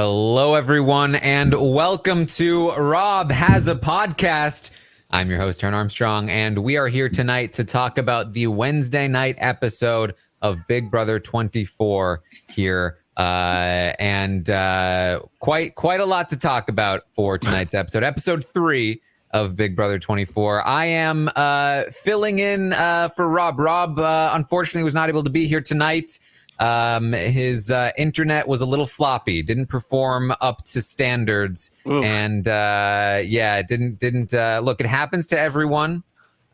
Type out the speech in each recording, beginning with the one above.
Hello, everyone, and welcome to Rob Has a Podcast. I'm your host, Aaron Armstrong, and we are here tonight to talk about the Wednesday night episode of Big Brother 24 here. And quite a lot to talk about for tonight's episode. Episode 3 of Big Brother 24. I am filling in for Rob. Rob, unfortunately, was not able to be here tonight. His internet was a little floppy, didn't perform up to standards. Oof. And it didn't look, it happens to everyone.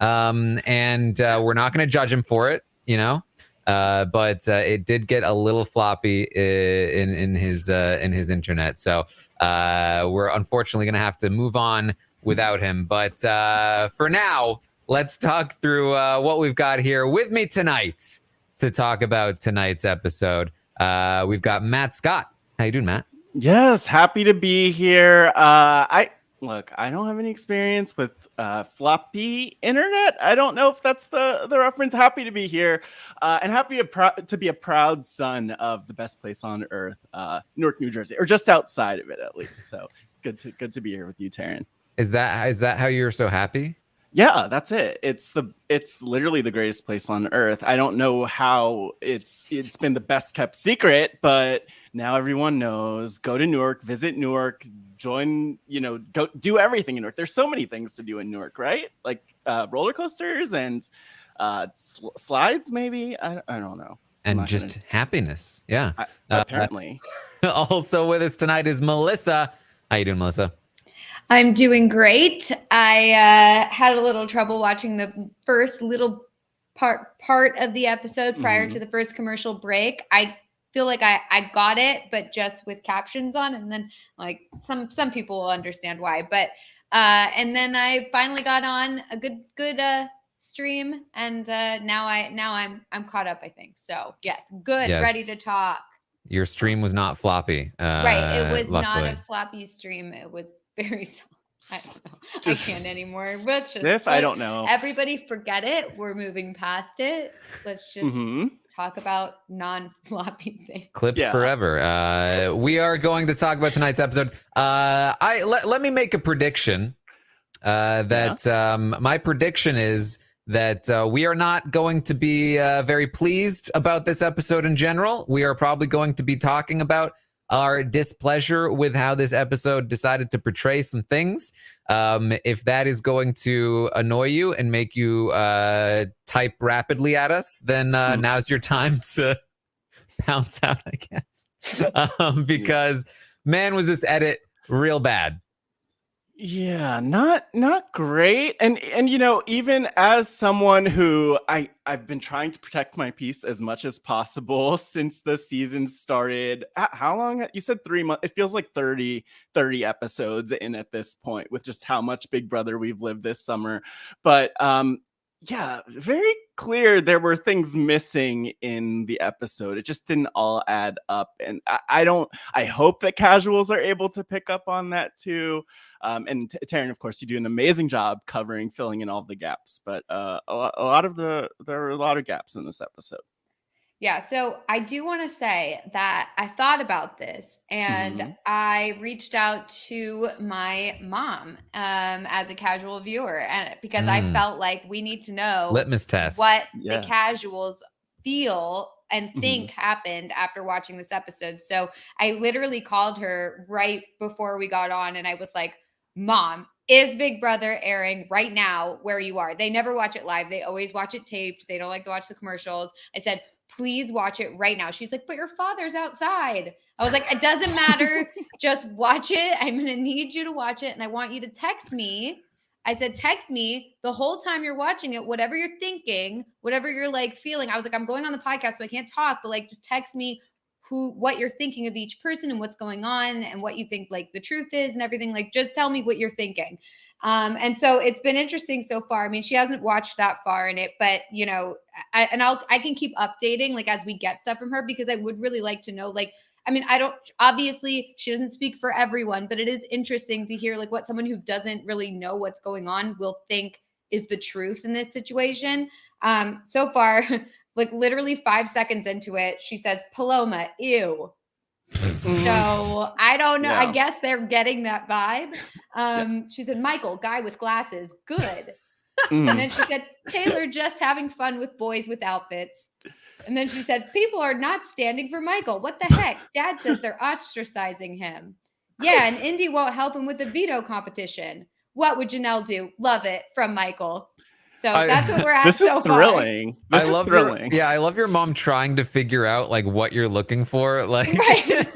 And we're not going to judge him for it, you know. But it did get a little floppy in his internet. So we're unfortunately going to have to move on without him. But for now, let's talk through what we've got here. With me tonight to talk about tonight's episode, we've got Matt Scott. How you doing, Matt? Yes, happy to be here. I don't have any experience with floppy internet. I don't know if that's the reference. Happy to be here, and happy to be a proud son of the best place on earth, Newark, New Jersey, or just outside of it at least. So good to be here with you, Taryn. Is that how you're so happy? Yeah, that's it. It's literally the greatest place on earth. I don't know how it's been the best kept secret, but now everyone knows. Go to Newark, visit Newark, join, go do everything in Newark. There's so many things to do in Newark, right? Like roller coasters and slides, maybe. I don't know. And just happiness. Yeah. Apparently. Also with us tonight is Melissa. How you doing, Melissa? I'm doing great. I had a little trouble watching the first little part of the episode prior to the first commercial break. I feel like I got it, but just with captions on, and then like some people will understand why. But and then I finally got on a good stream, and now I'm caught up, I think. So yes, good, yes. Ready to talk. Your stream was not floppy. Right, it was luckily. not a floppy stream. It was very soft. I don't know. I can't anymore. Let's just I don't know. Everybody forget it. We're moving past it. Let's just talk about non-floppy things. Clips forever. We are going to talk about tonight's episode. Let me make a prediction. My prediction is that we are not going to be very pleased about this episode in general. We are probably going to be talking about our displeasure with how this episode decided to portray some things. If that is going to annoy you and make you type rapidly at us, then now's your time to bounce out, I guess. Because man, was this edit real bad. Yeah, not great. And even as someone who I've been trying to protect my peace as much as possible since the season started. How long? You said 3 months. It feels like 30 episodes in at this point with just how much Big Brother we've lived this summer. But yeah, very clear there were things missing in the episode. It just didn't all add up. And I hope that casuals are able to pick up on that too. And Taryn, of course, you do an amazing job filling in all the gaps. But there were a lot of gaps in this episode. Yeah, so I do want to say that I thought about this and I reached out to my mom as a casual viewer, and because I felt like we need to know litmus test what the casuals feel and think happened after watching this episode. So I literally called her right before we got on and I was like, Mom, is Big Brother airing right now where you are? They never watch it live. They always watch it taped. They don't like to watch the commercials. I said, please watch it right now. She's like, but your father's outside. I was like, it doesn't matter. Just watch it. I'm going to need you to watch it. And I want you to text me. I said, text me the whole time you're watching it, whatever you're thinking, whatever you're like feeling. I was like, I'm going on the podcast, so I can't talk, but like, just text me what you're thinking of each person and what's going on and what you think like the truth is and everything. Like, just tell me what you're thinking. And so it's been interesting so far. I mean, she hasn't watched that far in it, but I can keep updating like as we get stuff from her, because I would really like to know, like, I mean, obviously she doesn't speak for everyone, but it is interesting to hear like what someone who doesn't really know what's going on will think is the truth in this situation. So far, like literally 5 seconds into it, she says, Paloma, ew. So I don't know. Yeah. I guess they're getting that vibe. Yeah. She said, Michael, guy with glasses, good. Mm. And then she said, Taylor just having fun with boys with outfits. And then she said, people are not standing for Michael. What the heck? Dad says they're ostracizing him. Yeah, and Indy won't help him with the veto competition. What would Janelle do? Love it from Michael. So that's what we're at This is so thrilling. This is love thrilling. I love your mom trying to figure out like what you're looking for. Like, Right.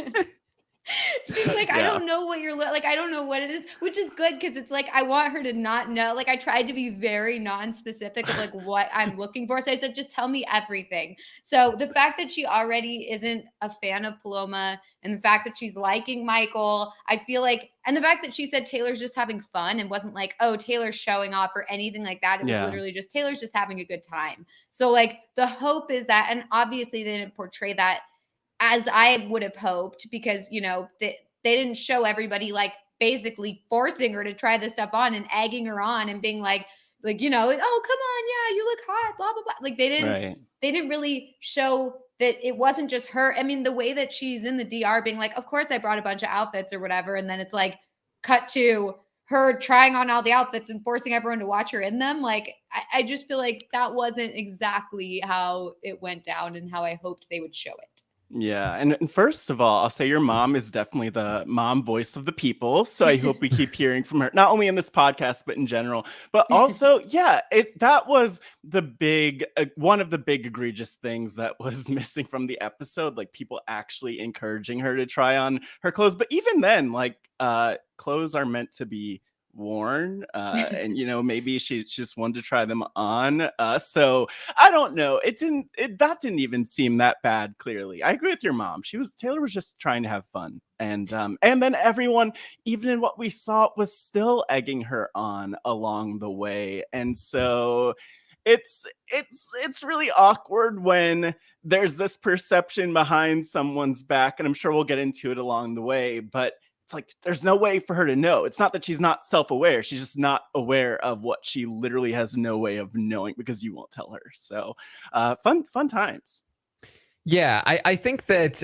She's like, I Yeah. don't know what you're like. I don't know what it is, which is good because it's like I want her to not know. Like I tried to be very non-specific of like what I'm looking for. So I said, just tell me everything. So the fact that she already isn't a fan of Paloma, and the fact that she's liking Michael, I feel like, and the fact that she said Taylor's just having fun and wasn't like, oh, Taylor's showing off or anything like that. It was Yeah. literally just Taylor's just having a good time. So like the hope is that, and obviously they didn't portray that as I would have hoped, because, you know, they didn't show everybody like basically forcing her to try this stuff on and egging her on and being like, you know, oh, come on. Yeah, you look hot, blah, blah, blah. Like they didn't really show that it wasn't just her. I mean, the way that she's in the DR being like, of course I brought a bunch of outfits or whatever. And then it's like cut to her trying on all the outfits and forcing everyone to watch her in them. Like, I just feel like that wasn't exactly how it went down and how I hoped they would show it. Yeah. And first of all, I'll say your mom is definitely the mom voice of the people. So I hope we keep hearing from her, not only in this podcast, but in general. But also, yeah, that was the big, one of the big egregious things that was missing from the episode, like people actually encouraging her to try on her clothes. But even then, like clothes are meant to be worn, and you know, maybe she just wanted to try them on, so I don't know, that didn't even seem that bad. Clearly I agree with your mom. Taylor was just trying to have fun, and then everyone, even in what we saw, was still egging her on along the way. And so it's really awkward when there's this perception behind someone's back, and I'm sure we'll get into it along the way, but it's like there's no way for her to know. It's not that she's not self-aware. She's just not aware of what she literally has no way of knowing because you won't tell her. So fun times. Yeah, I think that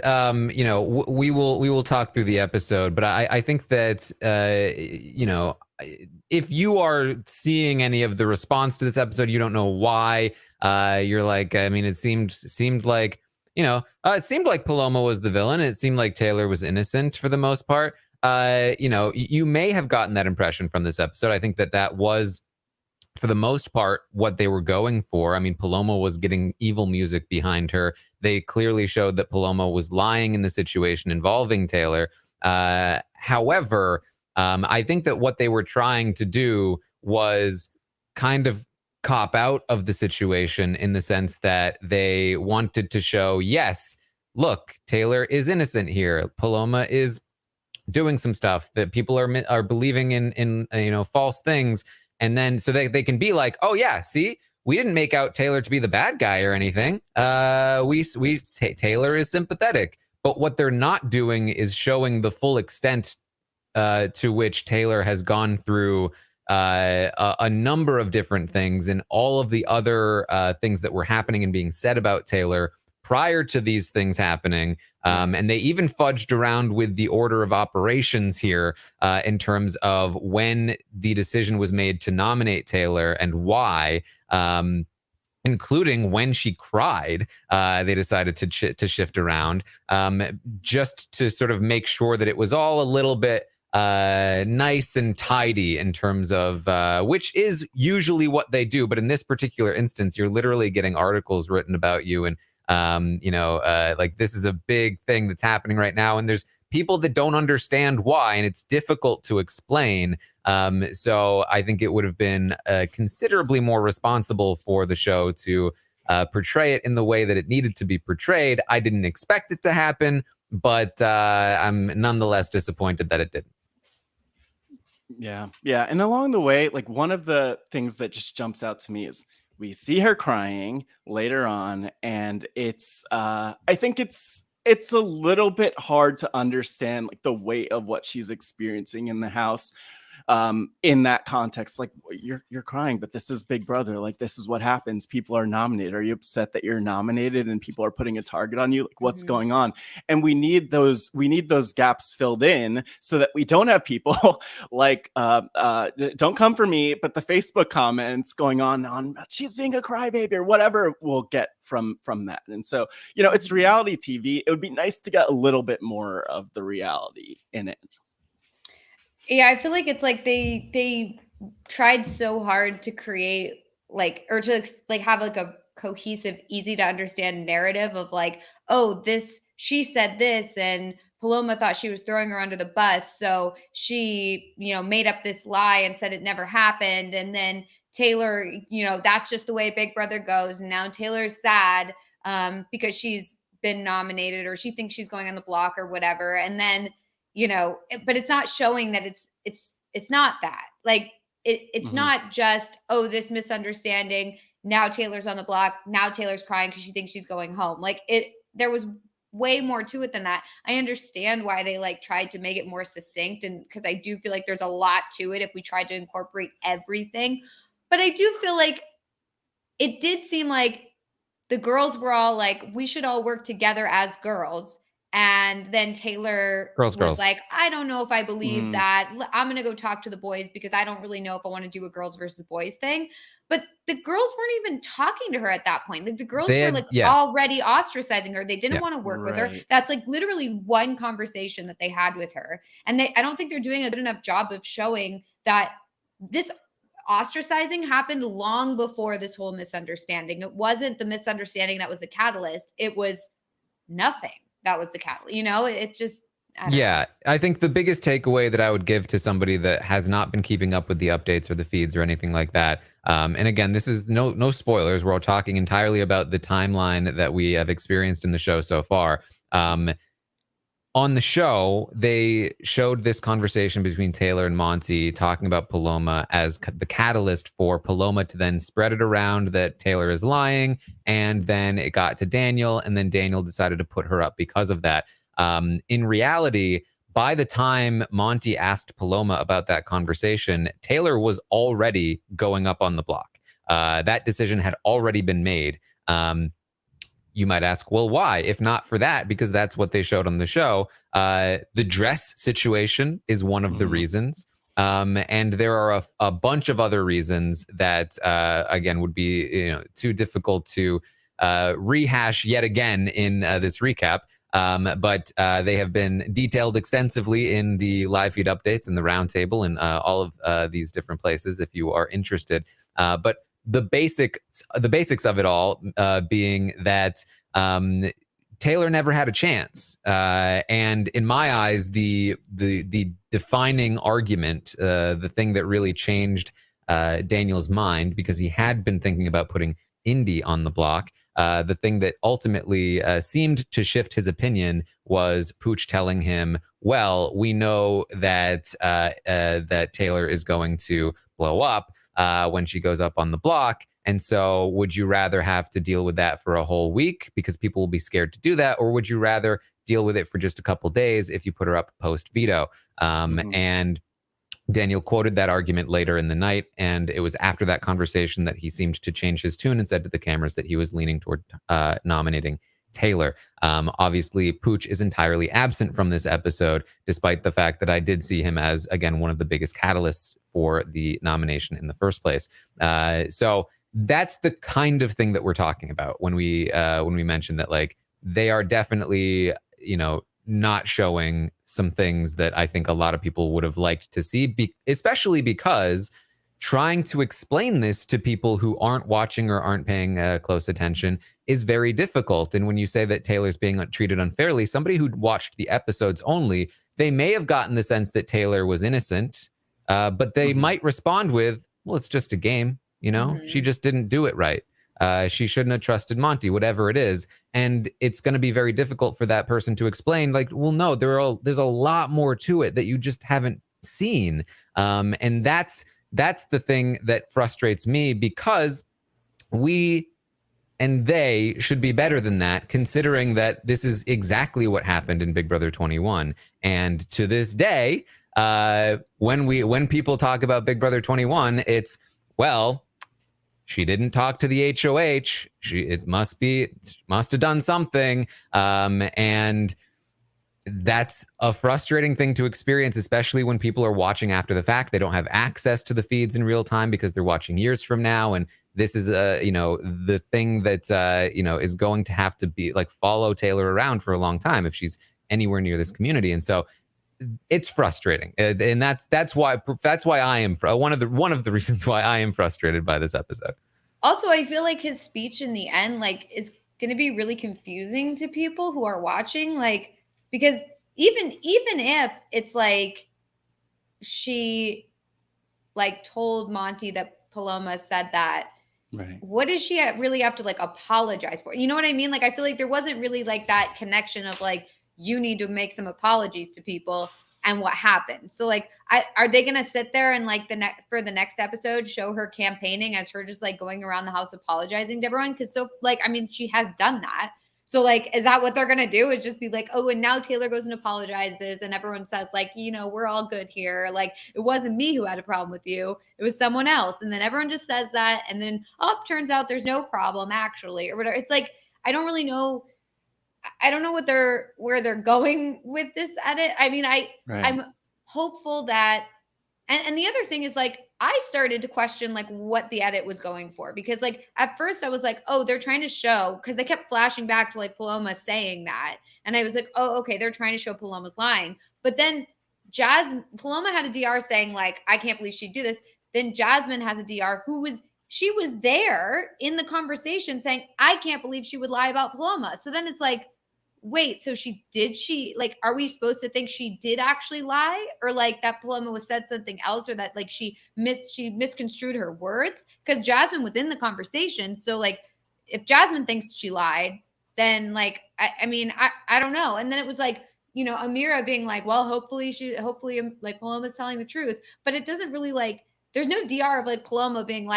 you know, we will talk through the episode, but I think that you know, if you are seeing any of the response to this episode, you don't know why. You're like, I mean, it seemed like, you know, it seemed like Paloma was the villain. It seemed like Taylor was innocent for the most part. You know, you may have gotten that impression from this episode. I think that was, for the most part, what they were going for. I mean, Paloma was getting evil music behind her. They clearly showed that Paloma was lying in the situation involving Taylor. However, I think that what they were trying to do was kind of cop out of the situation, in the sense that they wanted to show, yes, look, Taylor is innocent here. Paloma is doing some stuff that people are believing in you know, false things. And then so they can be like, oh yeah, see, we didn't make out Taylor to be the bad guy or anything. Taylor is sympathetic. But what they're not doing is showing the full extent to which Taylor has gone through a number of different things, and all of the other things that were happening and being said about Taylor prior to these things happening. And they even fudged around with the order of operations here, in terms of when the decision was made to nominate Taylor and why, including when she cried. They decided to shift around, just to sort of make sure that it was all a little bit nice and tidy, in terms of which is usually what they do. But in this particular instance, you're literally getting articles written about you, and you know, like, this is a big thing that's happening right now, and there's people that don't understand why, and it's difficult to explain. So I think it would have been considerably more responsible for the show to portray it in the way that it needed to be portrayed. I didn't expect it to happen, but I'm nonetheless disappointed that it didn't. Yeah. And along the way, like, one of the things that just jumps out to me is we see her crying later on, and it's I think it's a little bit hard to understand, like, the weight of what she's experiencing in the house. in that context, like, you're crying, but this is Big Brother. Like, this is what happens. People are nominated. Are you upset that you're nominated and people are putting a target on you? Like, what's going on? And we need those gaps filled in so that we don't have people like, don't come for me, but the Facebook comments going on she's being a crybaby or whatever we'll get from that. And so, it's reality TV. It would be nice to get a little bit more of the reality in it. Yeah, I feel like it's like they tried so hard to create or to have like a cohesive, easy to understand narrative of like, oh, she said this and Paloma thought she was throwing her under the bus, so she, made up this lie and said it never happened. And then Taylor, that's just the way Big Brother goes. And now Taylor's sad because she's been nominated or she thinks she's going on the block or whatever. And then, but it's not showing that it's not that. Like it's not just, oh, this misunderstanding. Now Taylor's on the block. Now Taylor's crying because she thinks she's going home. Like there was way more to it than that. I understand why they tried to make it more succinct, and because I do feel like there's a lot to it if we tried to incorporate everything. But I do feel like it did seem like the girls were all like, we should all work together as girls. And then Taylor was like, I don't know if I believe that. I'm going to go talk to the boys because I don't really know if I want to do a girls versus boys thing. But the girls weren't even talking to her at that point. Like the girls were already ostracizing her. They didn't want to work with her. That's literally one conversation that they had with her. And I don't think they're doing a good enough job of showing that this ostracizing happened long before this whole misunderstanding. It wasn't the misunderstanding that was the catalyst. It was nothing that was the catalyst. It just, I think the biggest takeaway that I would give to somebody that has not been keeping up with the updates or the feeds or anything like that, and again, this is no spoilers. We're all talking entirely about the timeline that we have experienced in the show so far. On the show, they showed this conversation between Taylor and Monty talking about Paloma as the catalyst for Paloma to then spread it around that Taylor is lying. And then it got to Daniel, and then Daniel decided to put her up because of that. In reality, by the time Monty asked Paloma about that conversation, Taylor was already going up on the block. That decision had already been made. You might ask, well, why? If not for that, because that's what they showed on the show. The dress situation is one of the reasons. And there are a bunch of other reasons that, again, would be too difficult to rehash yet again in this recap. But they have been detailed extensively in the live feed updates and the roundtable and all of these different places if you are interested. But the basics of it all being that Taylor never had a chance. And in my eyes, the defining argument, the thing that really changed Daniel's mind, because he had been thinking about putting Indy on the block, the thing that ultimately seemed to shift his opinion was Pooch telling him, well, we know that that Taylor is going to blow up when she goes up on the block. And so would you rather have to deal with that for a whole week because people will be scared to do that? Or would you rather deal with it for just a couple days if you put her up post veto? And Daniel quoted that argument later in the night. And it was after that conversation that he seemed to change his tune and said to the cameras that he was leaning toward nominating Taylor. Obviously, Pooch is entirely absent from this episode, despite the fact that I did see him as, again, one of the biggest catalysts for the nomination in the first place. So that's the kind of thing that we're talking about when we mention that, like, they are definitely, not showing some things that I think a lot of people would have liked to see, especially because trying to explain this to people who aren't watching or aren't paying close attention is very difficult. And when you say that Taylor's being treated unfairly, somebody who watched the episodes only, they may have gotten the sense that Taylor was innocent, but they might respond with, well, it's just a game. She just didn't do it right. She shouldn't have trusted Monty, whatever it is. And it's going to be very difficult for that person to explain, like, well, no, there's a lot more to it that you just haven't seen. And that's the thing that frustrates me, because we and they should be better than that, considering that this is exactly what happened in Big Brother 21. And to this day, when people talk about Big Brother 21, it's, well, she didn't talk to the HOH. It must have done something. And that's a frustrating thing to experience, especially when people are watching after the fact. They don't have access to the feeds in real time because they're watching years from now. And this is, the thing that, is going to have to be like follow Taylor around for a long time if she's anywhere near this community. And so it's frustrating. And that's why I am one of the reasons why I am frustrated by this episode. Also, I feel like his speech in the end, is going to be really confusing to people who are watching, because even if it's she told Monty that Paloma said that, right, what does she really have to apologize for? You know what I mean? I feel like there wasn't really that connection of you need to make some apologies to people and what happened. So are they going to sit there and for the next episode show her campaigning as her just going around the house apologizing to everyone? Because she has done that. So is that what they're going to do, is just be oh, and now Taylor goes and apologizes and everyone says we're all good here. It wasn't me who had a problem with you. It was someone else. And then everyone just says that. And then, turns out there's no problem actually, or whatever. It's I don't really know. I don't know where they're going with this edit. I mean, I'm hopeful that, and the other thing is I started to question what the edit was going for, because at first I was oh, they're trying to show, because they kept flashing back to Paloma saying that, and I was oh, okay, they're trying to show Paloma's lying. But then Paloma had a DR saying I can't believe she'd do this. Then Jasmine has a DR she was there in the conversation saying, I can't believe she would lie about Paloma. So then it's wait, so are we supposed to think she did actually lie, or that Paloma said something else, or that she misconstrued her words? Because Jasmine was in the conversation. So if Jasmine thinks she lied, then I don't know. And then it was Amira being well, hopefully Paloma's telling the truth, but it doesn't really there's no DR of Paloma being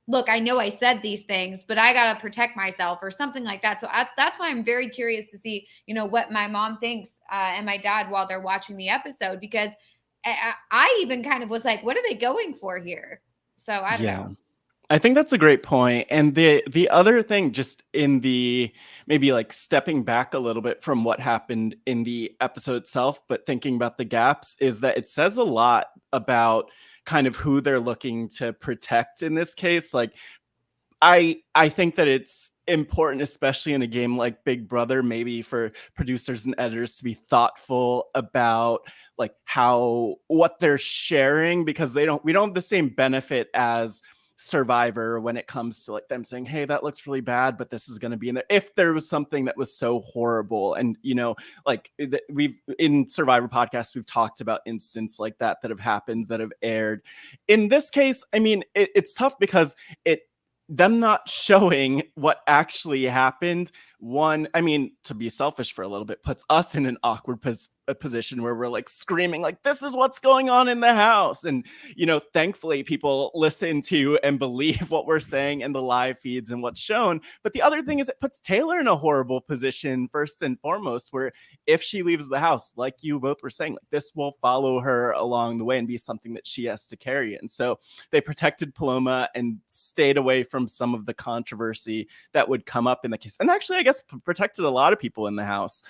look, I know I said these things, but I got to protect myself or something like that. So that's why I'm very curious to see, what my mom thinks and my dad while they're watching the episode, because I even kind of was what are they going for here? So I don't know. I think that's a great point. And the other thing, just in the maybe stepping back a little bit from what happened in the episode itself, but thinking about the gaps, is that it says a lot about kind of who they're looking to protect in this case. I think that it's important, especially in a game like Big Brother, maybe for producers and editors to be thoughtful about what they're sharing, because we don't have the same benefit as Survivor when it comes to them saying, hey, that looks really bad, but this is going to be in there. If there was something that was so horrible, and we've in Survivor podcasts, we've talked about instances like that have happened, that have aired. In this case, I mean, it's tough because them not showing what actually happened, to be selfish for a little bit, puts us in an awkward position where we're screaming this is what's going on in the house. And thankfully people listen to and believe what we're saying in the live feeds and what's shown. But the other thing is, it puts Taylor in a horrible position first and foremost, where if she leaves the house, like you both were saying, this will follow her along the way and be something that she has to carry. And so they protected Paloma and stayed away from some of the controversy that would come up in the case, and actually I guess protected a lot of people in the house,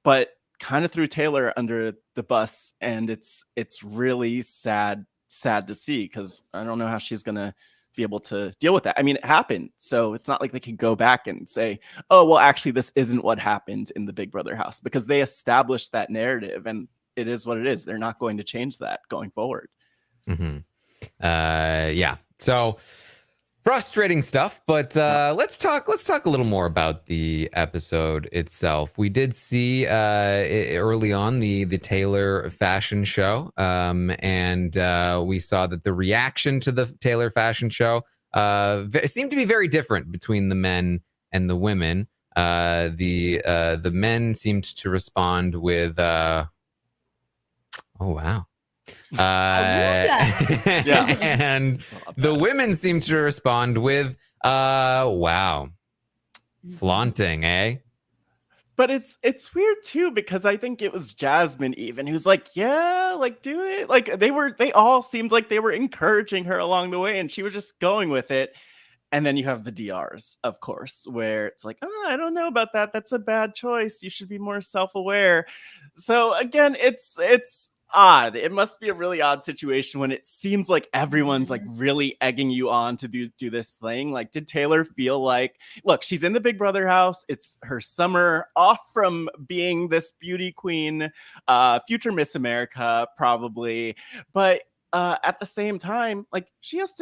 but kind of threw Taylor under the bus. And it's really sad to see, because I don't know how she's gonna be able to deal with that. I mean, it happened, so it's not like they can go back and say, oh, well, actually this isn't what happened in the Big Brother house, because they established that narrative and it is what it is. They're not going to change that going forward. Mm-hmm. Yeah, so frustrating stuff, but let's talk a little more about the episode itself. We did see early on the Taylor fashion show, and we saw that the reaction to the Taylor fashion show seemed to be very different between the men and the women. The men seemed to respond with oh wow. And the women seem to respond with wow, flaunting, eh? But it's weird too, because I think it was Jasmine even who's like, yeah, like do it. Like they all seemed like they were encouraging her along the way, and she was just going with it. And then you have the DRs, of course, where it's like, oh, I don't know about that. That's a bad choice. You should be more self-aware. So again, it's odd. It must be a really odd situation when it seems like everyone's like really egging you on to do this thing. Like, did Taylor feel like, look, she's in the Big Brother house. It's her summer off from being this beauty queen, future Miss America, probably. But at the same time, like she's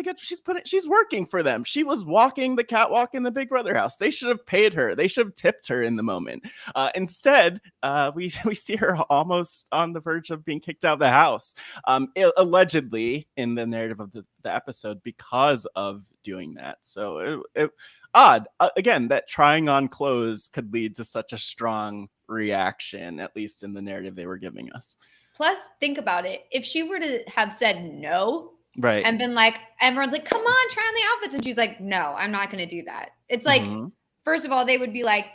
working for them. She was walking the catwalk in the Big Brother house. They should have paid her. They should have tipped her in the moment. Instead, we see her almost on the verge of being kicked out of the house, allegedly in the narrative of the episode because of doing that. So odd again that trying on clothes could lead to such a strong reaction, at least in the narrative they were giving us. Plus, think about it. If she were to have said no, right, and been like, everyone's like, come on, try on the outfits. And she's like, no, I'm not going to do that. It's like, first of all, they would be like,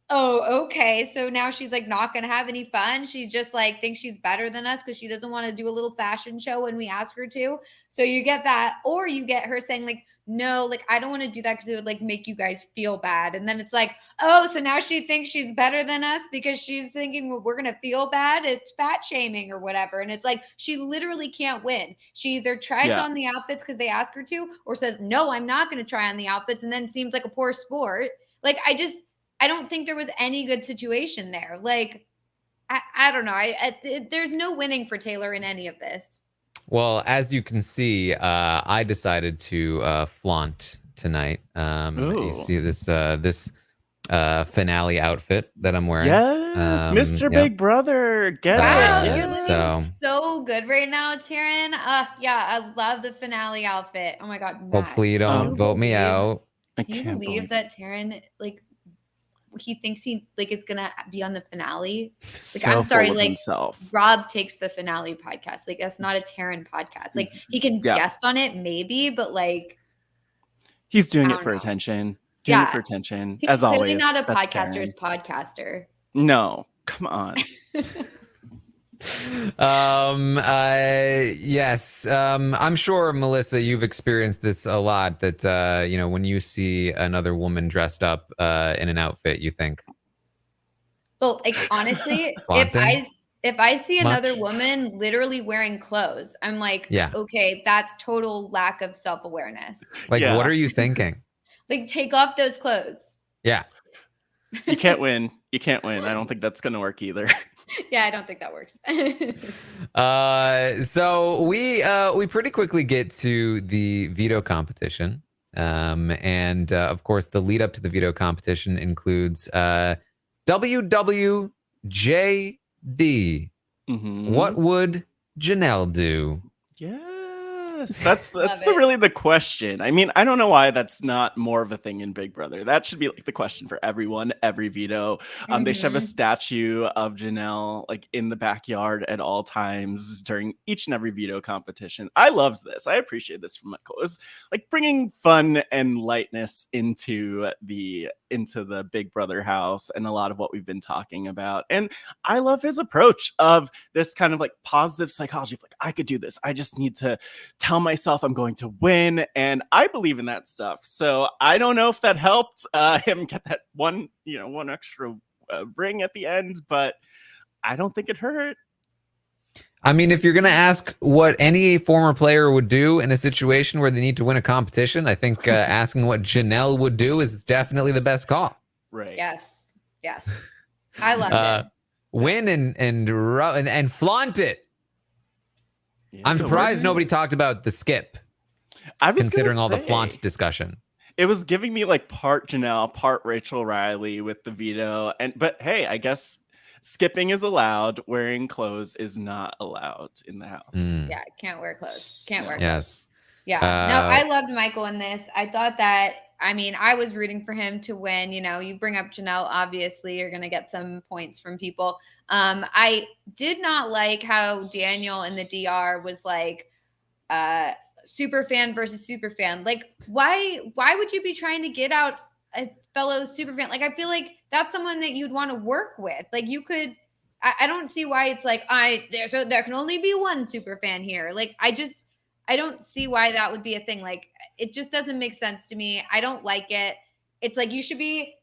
oh, okay. So now she's like not going to have any fun. She just like thinks she's better than us because she doesn't want to do a little fashion show when we ask her to. So you get that. Or you get her saying like, no, like, I don't want to do that because it would like make you guys feel bad. And then it's like, oh, so now she thinks she's better than us because she's thinking, well, we're going to feel bad. It's fat shaming or whatever. And it's like, she literally can't win. She either tries on the outfits because they ask her to, or says, no, I'm not going to try on the outfits. And then seems like a poor sport. Like, I don't think there was any good situation there. Like, I don't know. There's no winning for Taylor in any of this. Well, as you can see, I decided to flaunt tonight. You see this finale outfit that I'm wearing. Yes, Mr. Big Brother, get wow, it. You're Yes. looking so good right now, Taryn. Yeah, I love the finale outfit. Oh my God, Matt, hopefully you don't vote me out. Can you believe that Taryn, like, he thinks he like is gonna be on the finale? Like, so I'm sorry, full of like himself. Rob takes the finale podcast. Like, that's not a Taryn podcast. Like, he can guest on it maybe, but like he's doing it for attention. Doing it for attention. He's as always. He's not a That's podcaster's Taryn. podcaster. No, come on. Yes. I'm sure, Melissa, you've experienced this a lot, that you know, when you see another woman dressed up in an outfit, you think, well, like, honestly, if I see another woman literally wearing clothes, I'm like, okay, that's total lack of self-awareness. Like, what are you thinking? Like, take off those clothes. Yeah. You can't win. You can't win. I don't think that's going to work either. Yeah, I don't think that works. So we pretty quickly get to the veto competition. And of course, the lead up to the veto competition includes WWJD. What would Janelle do? Yes, that's really the question. I mean, I don't know why that's not more of a thing in Big Brother. That should be like the question for everyone, every veto. They should have a statue of Janelle like in the backyard at all times during each and every veto competition. I loved this. I appreciate this from Michael. It was like bringing fun and lightness into the Big Brother house and a lot of what we've been talking about. And I love his approach of this kind of like positive psychology of like, I could do this. I just need to tell myself I'm going to win. And I believe in that stuff. So I don't know if that helped him get that one extra ring at the end, but I don't think it hurt. I mean, if you're going to ask what any former player would do in a situation where they need to win a competition, I think asking what Janelle would do is definitely the best call. Right. Yes. I love it. Win and flaunt it. Yeah, I'm surprised nobody talked about the skip. I was considering all the flaunt discussion. It was giving me like part Janelle, part Rachel Riley with the veto. But hey, I guess skipping is allowed. Wearing clothes is not allowed in the house. Yeah, can't wear clothes. Can't wear clothes. Yes. Yeah. No, I loved Michael in this. I thought that, I mean, I was rooting for him to win. You know, you bring up Janelle, obviously, you're going to get some points from people. I did not like how Daniel in the DR was like, super fan versus super fan. Like, why would you be trying to get out a fellow super fan. Like, I feel like that's someone that you'd want to work with. Like, you could. I don't see why it's like there can only be one super fan here. Like, I don't see why that would be a thing. Like, it just doesn't make sense to me. I don't like it. It's like you should be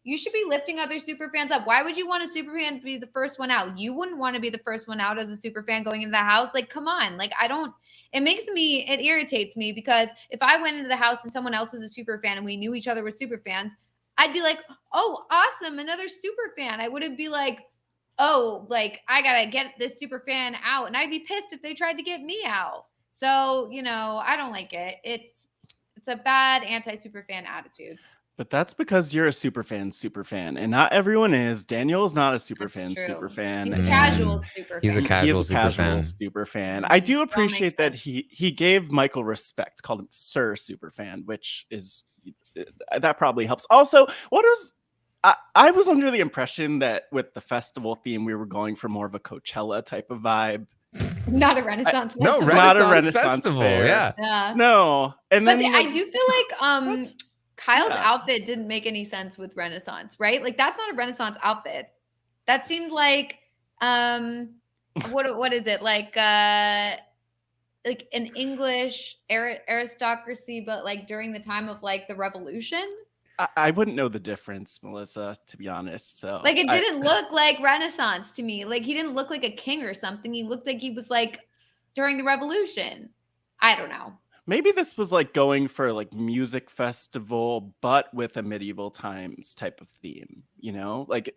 lifting other super fans up. Why would you want a super fan to be the first one out? You wouldn't want to be the first one out as a super fan going into the house. Like, come on. Like, it irritates me because if I went into the house and someone else was a super fan and we knew each other were super fans, I'd be like, oh, awesome, another super fan. I wouldn't be like, oh, like, I gotta get this super fan out. And I'd be pissed if they tried to get me out. So, I don't like it. It's a bad anti-super fan attitude. But that's because you're a super fan, and not everyone is. Daniel is not a super That's fan, true. super fan. He's a casual super fan. He's a casual casual super fan. I do appreciate that sense. he gave Michael respect, called him Sir Superfan, which is that probably helps. Also, I was under the impression that with the festival theme, we were going for more of a Coachella type of vibe. Not a Renaissance festival. No, Not a Renaissance festival. fair. Yeah. No. And then I do feel like Kyle's Yeah. outfit didn't make any sense with Renaissance, right? Like, that's not a Renaissance outfit. That seemed like what is it? Like an English aristocracy, but like during the time of like the Revolution. I wouldn't know the difference, Melissa, to be honest. So Like, it didn't look like Renaissance to me. Like, he didn't look like a king or something. He looked like he was like during the Revolution. I don't know. Maybe this was like going for like music festival, but with a medieval times type of theme, like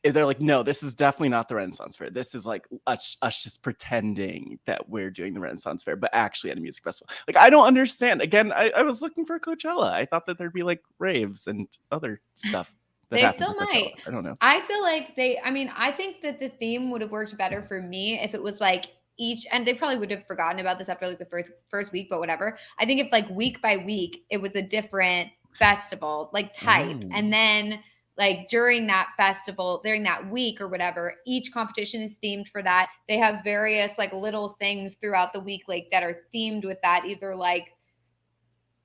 they're like, no, this is definitely not the Renaissance fair. This is like us just pretending that we're doing the Renaissance fair, but actually at a music festival. Like, I don't understand. Again, I was looking for Coachella. I thought that there'd be like raves and other stuff. They still might. I don't know. I feel like I think that the theme would have worked better for me if it was like and they probably would have forgotten about this after like the first week, but whatever. I think if like week by week, it was a different festival, like type. And then like during that festival, during that week or whatever, each competition is themed for that. They have various like little things throughout the week, like that are themed with that, either like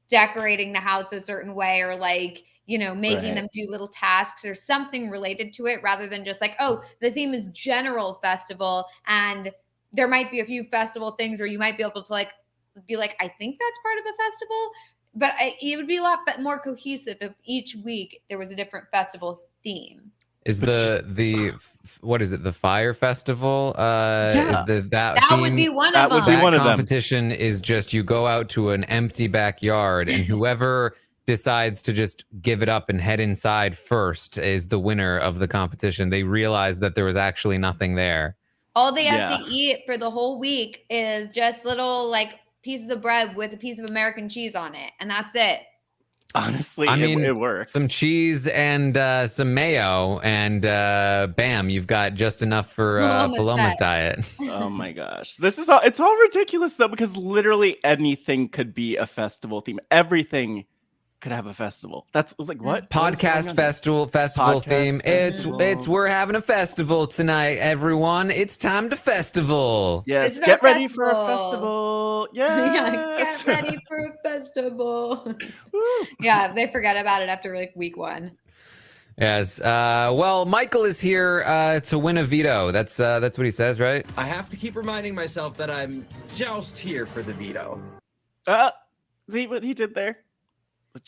decorating the house a certain way or like, making them do little tasks or something related to it, rather than just like, oh, the theme is general festival and there might be a few festival things, or you might be able to like be like, I think that's part of a festival, but it would be a lot more cohesive if each week there was a different festival theme. Is what is it? The Fire Festival? Yeah. Is that theme? Would be one of them. Would be one of them. Competition is just you go out to an empty backyard and whoever decides to just give it up and head inside first is the winner of the competition. They realize that there was actually nothing there. All they have to eat for the whole week is just little like pieces of bread with a piece of American cheese on it. And that's it. Honestly, it works. Some cheese and some mayo and bam, you've got just enough for Paloma's diet. Oh my gosh. It's all ridiculous though, because literally anything could be a festival theme. Everything could have a festival. That's like what? Podcast festival theme. Festival. It's we're having a festival tonight, everyone. It's time to festival. Yes, get ready for a festival. Yes. Get ready for a festival. Yeah, they forgot about it after like week 1. Yes. Well, Michael is here to win a veto. That's what he says, right? I have to keep reminding myself that I'm just here for the veto. See what he did there?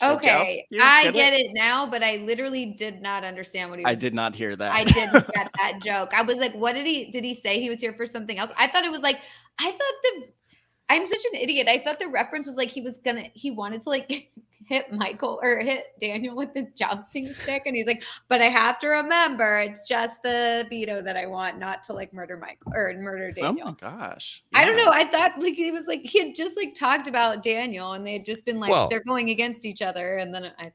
Okay, I get it now, but I literally did not understand what he was. I did not hear that. I didn't get that joke. I was like, what did he say he was here for something else? I thought it was like, I'm such an idiot. I thought the reference was like he wanted to like hit Michael or hit Daniel with the jousting stick. And he's like, but I have to remember it's just the veto that I want, not to like murder Michael or murder Daniel. Oh my gosh. Yeah. I don't know. I thought like he was like, he had just like talked about Daniel and they had just been like, they're going against each other. And then I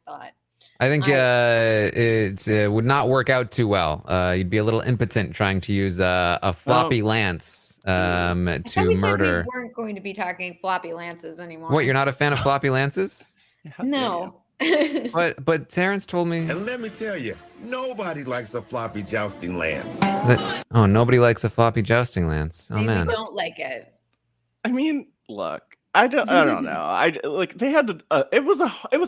think it would not work out too well. You'd be a little impotent trying to use a floppy lance to murder. We weren't going to be talking floppy lances anymore. What, you're not a fan of floppy lances? No. but Terrence told me. And let me tell you, nobody likes a floppy jousting lance. Nobody likes a floppy jousting lance. Oh, Maybe man. Don't like it. I mean, look, I don't know. I like they had to. It was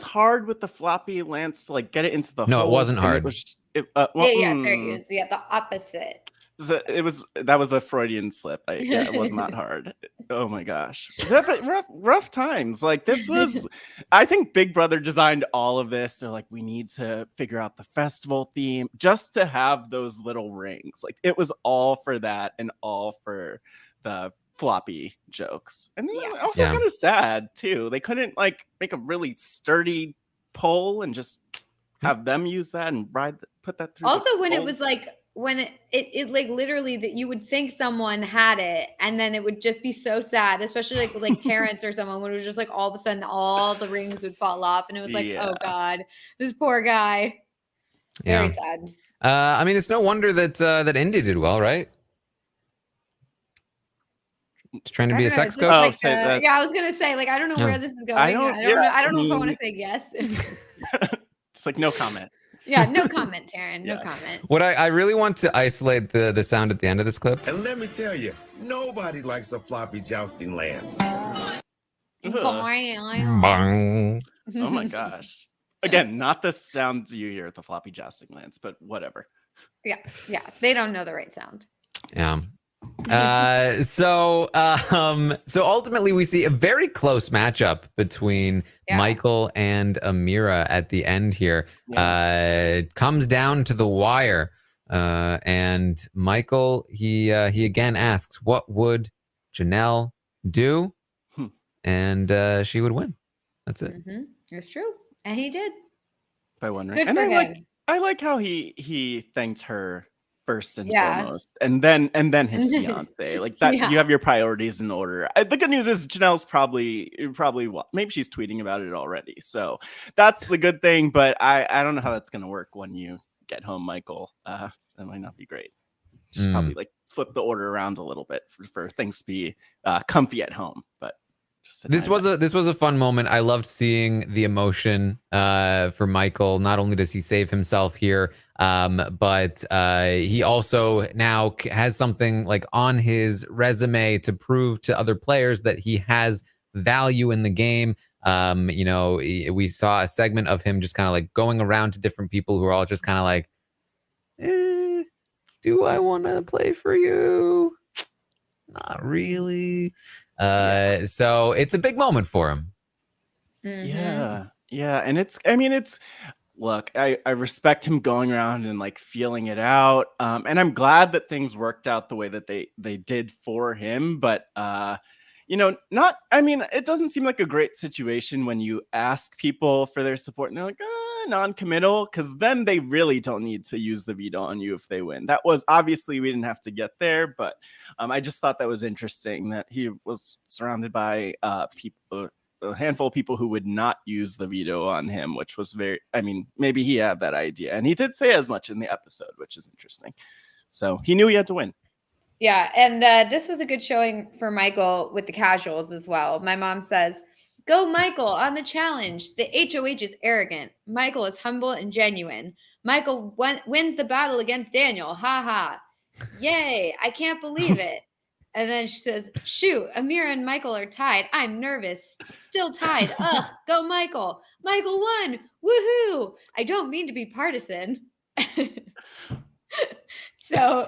hard with the floppy lance to like get it into the No, it holes, wasn't and hard. It was Sorry, yeah, the opposite. that was a Freudian slip. It was not hard. Oh my gosh, but rough times. Like this was, I think Big Brother designed all of this. They're like, we need to figure out the festival theme just to have those little rings. Like it was all for that and all for the floppy jokes. And then also kind of sad too. They couldn't like make a really sturdy pole and just have them use that and put that through. Also, when it was like when it like literally that you would think someone had it, and then it would just be so sad, especially like Terrence or someone, when it was just like all of a sudden all the rings would fall off, and it was like, oh God, this poor guy. Very sad. I mean, it's no wonder that Indy did well, right? It's trying to be a sex coach. Like, yeah, I was gonna say, like, I don't know where this is going. I don't know. I don't know if I want to say yes. It's like no comment. Yeah, no comment, Taryn. No comment. What I really want to isolate the sound at the end of this clip. And let me tell you, nobody likes a floppy jousting lance. Bang. Oh my gosh. Again, not the sounds you hear at the floppy jousting lance, but whatever. Yeah, they don't know the right sound. Yeah. So ultimately we see a very close matchup between Michael and Amira at the end here. It comes down to the wire, and Michael he again asks, what would Janelle do? And she would win. That's it. It's true, and he did by one ring. Good and for him. I like how he thanked her first and foremost, and then his fiance. Like that, you have your priorities in order. The good news is Janelle's probably maybe she's tweeting about it already, so that's the good thing. But I don't know how that's gonna work when you get home, Michael. That might not be great. Just probably like flip the order around a little bit for things to be comfy at home, but. This was a fun moment. I loved seeing the emotion for Michael. Not only does he save himself here, but he also now has something like on his resume to prove to other players that he has value in the game. We saw a segment of him just kind of like going around to different people who are all just kind of like, do I want to play for you? Not really. So it's a big moment for him. Yeah. And look, I respect him going around and like feeling it out. And I'm glad that things worked out the way that they did for him. But it doesn't seem like a great situation when you ask people for their support and they're like, non-committal, because then they really don't need to use the veto on you if they win. That was obviously, we didn't have to get there, but I just thought that was interesting that he was surrounded by people, a handful of people who would not use the veto on him, which was maybe he had that idea, and he did say as much in the episode, which is interesting. So he knew he had to win. Yeah, and this was a good showing for Michael with the casuals as well. My mom says, go Michael on the challenge. The HOH is arrogant. Michael is humble and genuine. Michael wins the battle against Daniel. Ha ha. Yay, I can't believe it. And then she says, shoot, Amira and Michael are tied. I'm nervous. Still tied. Ugh, go Michael. Michael won. Woohoo. I don't mean to be partisan. So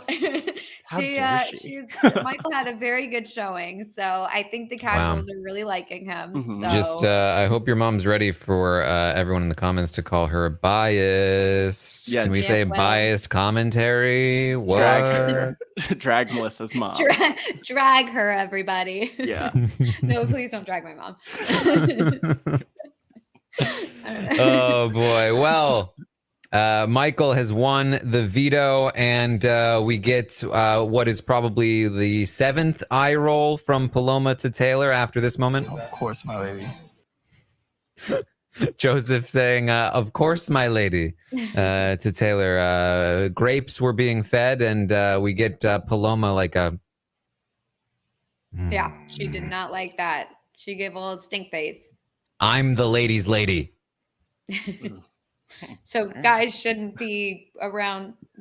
Michael had a very good showing. So I think the casuals are really liking him. So I hope your mom's ready for everyone in the comments to call her biased. Can we say biased commentary? What? Drag Melissa's mom. Drag her, everybody. Yeah. No, please don't drag my mom. Oh boy. Well, Michael has won the veto, and we get what is probably the 7th eye roll from Paloma to Taylor after this moment. Of course, my baby. Joseph saying, of course, my lady, to Taylor. Grapes were being fed, and we get Paloma like a... Yeah, she did not like that. She gave a little stink face. I'm the ladies' lady. So guys shouldn't be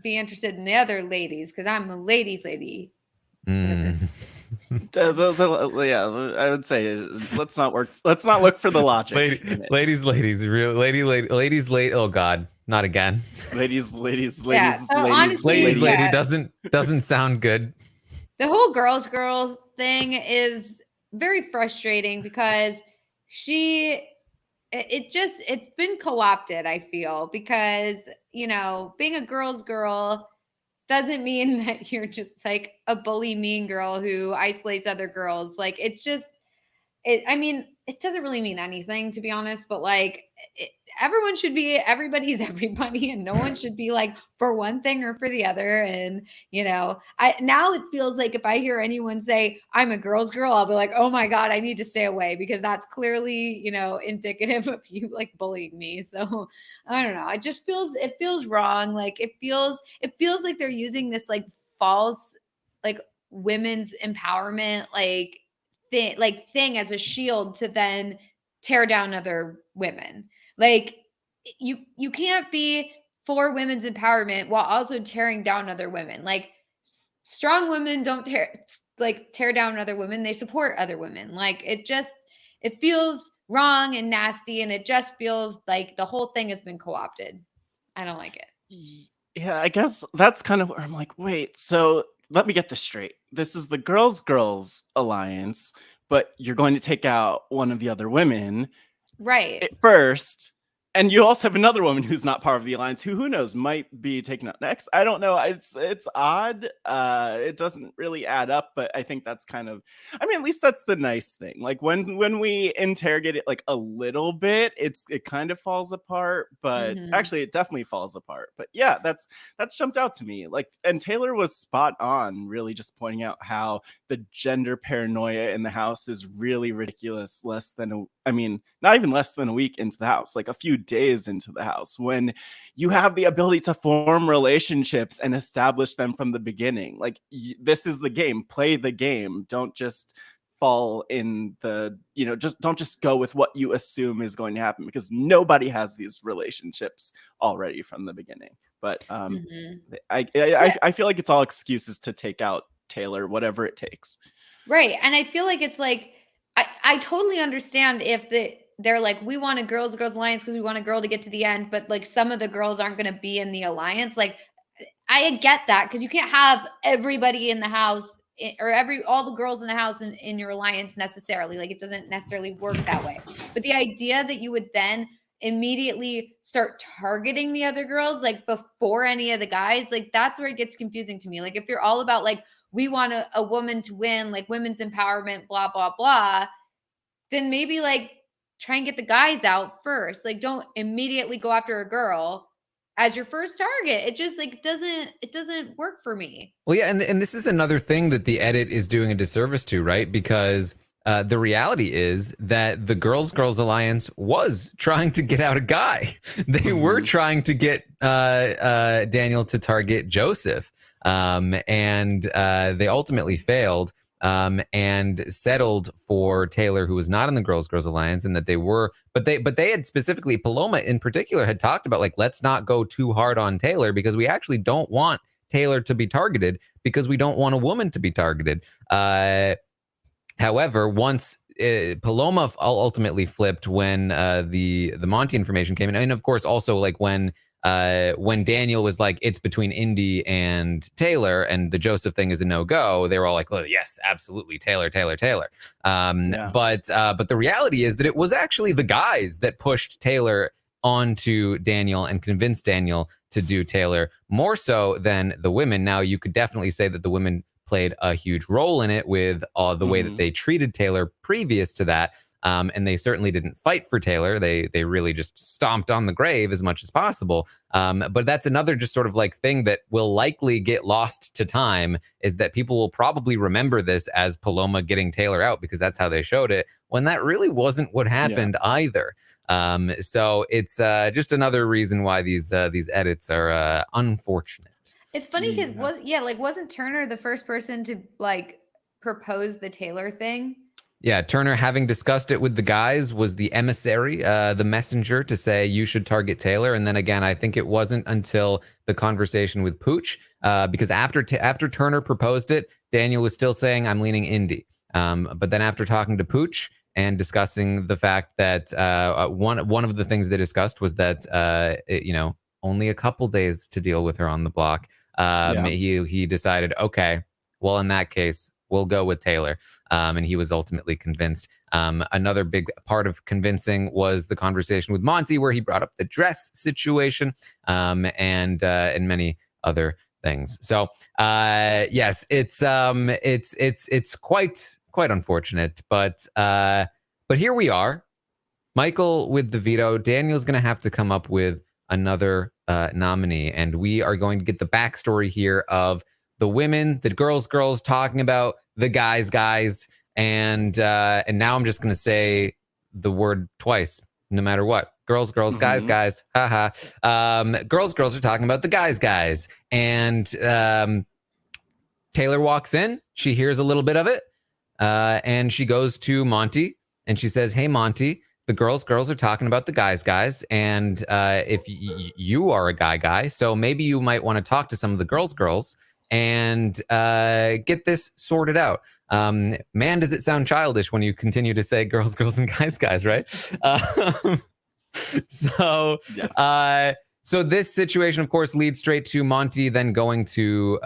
interested in the other ladies, because I'm a ladies' lady. Yeah, I would say let's not look for the logic. Ladies, oh God, not again. Ladies, Yeah, so honestly, lady doesn't sound good. The whole girls thing is very frustrating because it's been co-opted, I feel, because, being a girl's girl doesn't mean that you're just like a bully mean girl who isolates other girls. Like, it's just, it doesn't really mean anything, to be honest, but like, everybody's everybody, and no one should be like for one thing or for the other. And now it feels like if I hear anyone say I'm a girl's girl, I'll be like, oh my God, I need to stay away, because that's clearly indicative of you like bullying me. So I don't know, it feels wrong. Like it feels like they're using this like false like women's empowerment thing as a shield to then tear down other women. Like you can't be for women's empowerment while also tearing down other women. Like strong women don't tear down other women, they support other women. Like it feels wrong and nasty, and it just feels like the whole thing has been co-opted. I don't like it. Yeah, I guess that's kind of where I'm like, wait, so let me get this straight. This is the girls alliance, but you're going to take out one of the other women, right, at first, and you also have another woman who's not part of the alliance who knows, might be taken out next. I don't know. It's odd. It doesn't really add up, but I think that's kind of, at least that's the nice thing. Like when we interrogate it like a little bit, it kind of falls apart, but actually it definitely falls apart. But yeah, that's jumped out to me. Like, and Taylor was spot on, really just pointing out how the gender paranoia in the house is really ridiculous. Not even less than a week into the house, like a few days into the house, when you have the ability to form relationships and establish them from the beginning. Like, this is the game. Play the game. Don't just fall in the, don't just go with what you assume is going to happen, because nobody has these relationships already from the beginning. But I feel like it's all excuses to take out Taylor, whatever it takes. Right. And I feel like it's like, I totally understand if they're like, we want a girls alliance because we want a girl to get to the end, but like some of the girls aren't going to be in the alliance. Like, I get that, because you can't have everybody in the house or all the girls in the house in your alliance necessarily. Like, it doesn't necessarily work that way. But the idea that you would then immediately start targeting the other girls, like before any of the guys, like that's where it gets confusing to me. Like, if you're all about like, we want a woman to win, like women's empowerment, blah, blah, blah, then maybe like try and get the guys out first. Like, don't immediately go after a girl as your first target. It just like it doesn't work for me. Well, yeah, and this is another thing that the edit is doing a disservice to, right? Because the reality is that the Girls Alliance was trying to get out a guy. They were trying to get Daniel to target Joseph, and they ultimately failed. And settled for Taylor, who was not in the Girls Alliance, and that they were, but they had specifically, Paloma in particular had talked about like, let's not go too hard on Taylor, because we actually don't want Taylor to be targeted, because we don't want a woman to be targeted. However, once Paloma ultimately flipped when the Monty information came in, and of course also like when Daniel was like, it's between Indy and Taylor, and the Joseph thing is a no-go, they were all like, well, yes, absolutely, Taylor. But the reality is that it was actually the guys that pushed Taylor onto Daniel and convinced Daniel to do Taylor more so than the women. Now, you could definitely say that the women played a huge role in it with the way that they treated Taylor previous to that. And they certainly didn't fight for Taylor. They really just stomped on the grave as much as possible. But that's another just sort of like thing that will likely get lost to time, is that people will probably remember this as Paloma getting Taylor out, because that's how they showed it, when that really wasn't what happened either. So it's just another reason why these edits are unfortunate. It's funny because wasn't Turner the first person to like propose the Taylor thing? Yeah, Turner, having discussed it with the guys, was the emissary, the messenger to say you should target Taylor. And then again, I think it wasn't until the conversation with Pooch, because after Turner proposed it, Daniel was still saying, I'm leaning Indy. But then after talking to Pooch and discussing the fact that one of the things they discussed was that, only a couple days to deal with her on the block. He decided, okay, well, in that case, we'll go with Taylor. And he was ultimately convinced. Another big part of convincing was the conversation with Monty, where he brought up the dress situation, and many other things. So yes, it's quite unfortunate, but here we are. Michael with the veto. Daniel's going to have to come up with another nominee, and we are going to get the backstory here of the women, the girls talking about the guys, and now I'm just going to say the word twice, no matter what. Girls, guys, haha. Girls are talking about the guys, and Taylor walks in. She hears a little bit of it, and she goes to Monty, and she says, "Hey, Monty, the girls are talking about the guys, and if you are a guy, so maybe you might want to talk to some of the girls." And get this sorted out. Man, does it sound childish when you continue to say girls, and guys, right? So this situation, of course, leads straight to Monty then going to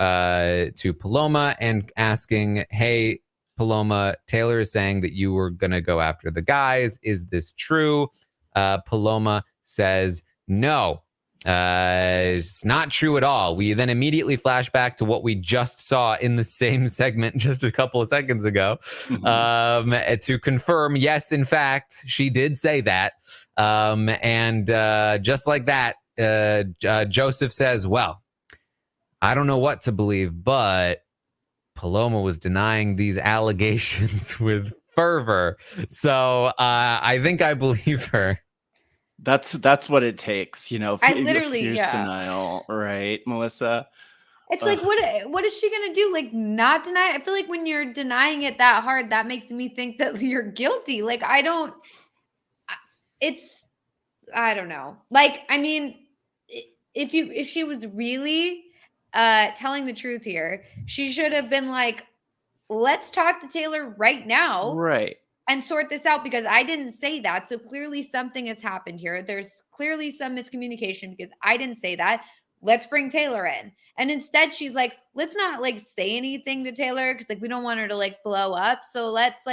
Paloma and asking, "Hey, Paloma, Taylor is saying that you were going to go after the guys. Is this true?" Paloma says, "No. It's not true at all." We then immediately flash back to what we just saw in the same segment just a couple of seconds ago, to confirm, yes, in fact, she did say that. And just like that, Joseph says, "Well, I don't know what to believe, but Paloma was denying these allegations with fervor. So I think I believe her." That's what it takes, I literally, fierce denial, right, Melissa? It's like, what is she gonna do? Like, not deny? I feel like when you're denying it that hard, that makes me think that you're guilty. Like, I don't know. Like, I mean, if she was really telling the truth here, she should have been like, let's talk to Taylor right now. Right. And sort this out, because I didn't say that. So clearly something has happened here. There's clearly some miscommunication because I didn't say that. Let's bring Taylor in. And instead she's like, let's not like say anything to Taylor because like we don't want her to like blow up. So let's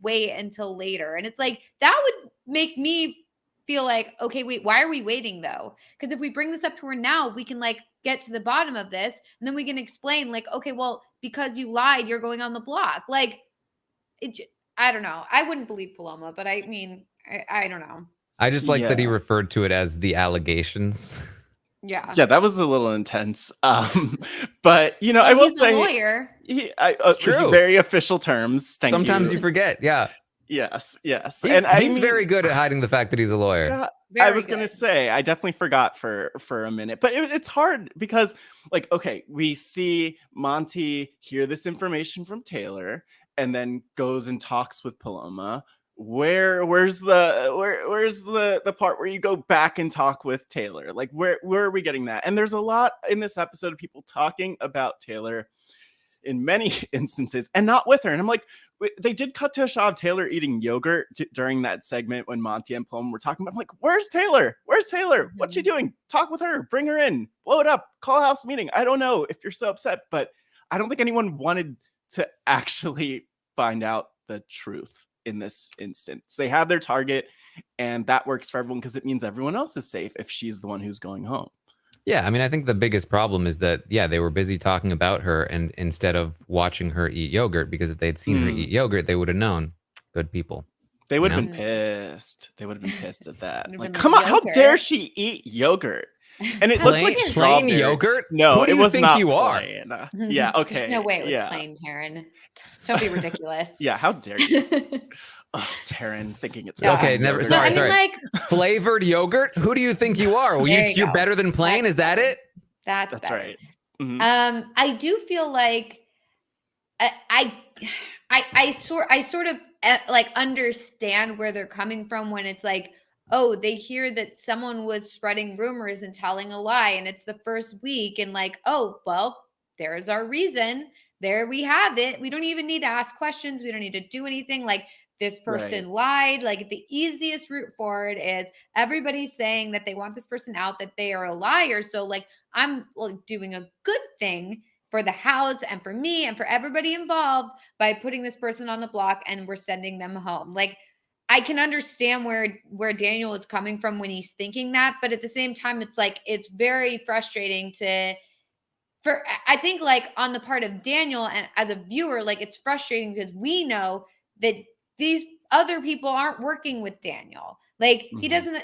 wait until later. And it's like, that would make me feel like, okay, wait, why are we waiting though? Because if we bring this up to her now, we can like get to the bottom of this. And then we can explain like, okay, well, because you lied, you're going on the block. Like, I don't know. I wouldn't believe Paloma, but I mean, I don't know. I just like that he referred to it as the allegations. Yeah. Yeah, that was a little intense. But I will say, he's a lawyer. It's true. Very official terms. Sometimes you forget. Yeah. Yes. He's very good at hiding the fact that he's a lawyer. Yeah, I was going to say, I definitely forgot for a minute, but it's hard because, like, okay, we see Monty hear this information from Taylor and then goes and talks with Paloma. Where's the part where you go back and talk with Taylor? Like, where are we getting that? And there's a lot in this episode of people talking about Taylor in many instances and not with her. And I'm like, they did cut to a shot of Taylor eating yogurt during that segment when Monty and Paloma were talking about. I'm like, where's Taylor? What's she doing? Talk with her, bring her in, blow it up, call a house meeting. I don't know if you're so upset, but I don't think anyone wanted to actually find out the truth in this instance. They have their target, and that works for everyone because it means everyone else is safe if she's the one who's going home. Yeah, I mean, I think the biggest problem is that, they were busy talking about her and instead of watching her eat yogurt, because if they'd seen her eat yogurt, they would have known. Good people. They would have been pissed. They would have been pissed at that. Like, come on, how dare she eat yogurt? And it looked like plain yogurt? No, who do it you was think not you plain. are? Yeah, okay. There's no way it was plain, Taryn. Don't be ridiculous. Yeah, how dare you? Oh, Taryn, thinking it's okay. Never. Yogurt. Sorry. I mean, like, flavored yogurt. Who do you think you are? Well, you're better than plain. Is that it? That's better. Right. Mm-hmm. I do feel like I sort of like understand where they're coming from when it's like, oh, they hear that someone was spreading rumors and telling a lie, and it's the first week, and like, oh, well, there's our reason. There we have it. We don't even need to ask questions. We don't need to do anything. Like, this person lied. Like, the easiest route forward is everybody's saying that they want this person out, that they are a liar. So like, I'm like doing a good thing for the house and for me and for everybody involved by putting this person on the block, and we're sending them home. Like, I can understand where Daniel is coming from when he's thinking that, but at the same time, it's like, it's very frustrating I think, like, on the part of Daniel and as a viewer, like, it's frustrating because we know that these other people aren't working with Daniel. Like,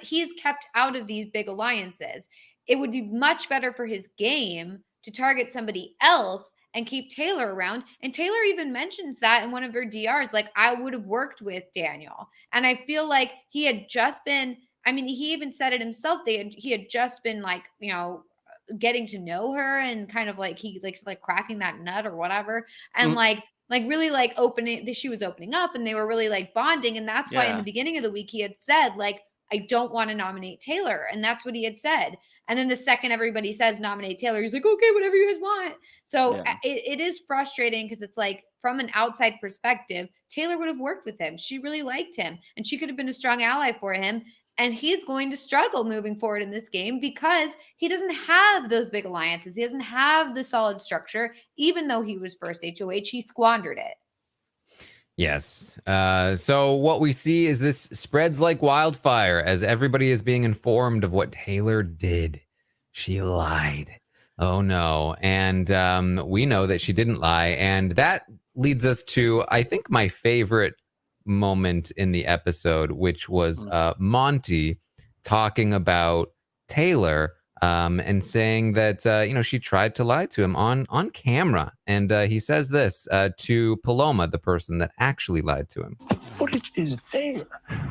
he's kept out of these big alliances. It would be much better for his game to target somebody else and keep Taylor around. And Taylor even mentions that in one of her DRs, like, I would have worked with Daniel. And I feel like he had just been, I mean, he even said it himself. He had just been like, getting to know her, and kind of like he like cracking that nut or whatever. And like really like she was opening up, and they were really like bonding. And that's why in the beginning of the week, he had said, like, I don't want to nominate Taylor. And that's what he had said. And then the second everybody says nominate Taylor, he's like, okay, whatever you guys want. So it is frustrating because it's like, from an outside perspective, Taylor would have worked with him. She really liked him, and she could have been a strong ally for him. And he's going to struggle moving forward in this game because he doesn't have those big alliances. He doesn't have the solid structure. Even though he was first HOH, he squandered it. Yes. So what we see is this spreads like wildfire as everybody is being informed of what Taylor did. She lied. Oh, no. And we know that she didn't lie. And that leads us to, I think, my favorite moment in the episode, which was Monty talking about Taylor and saying that she tried to lie to him on camera. And he says this to Paloma, the person that actually lied to him. The footage is there.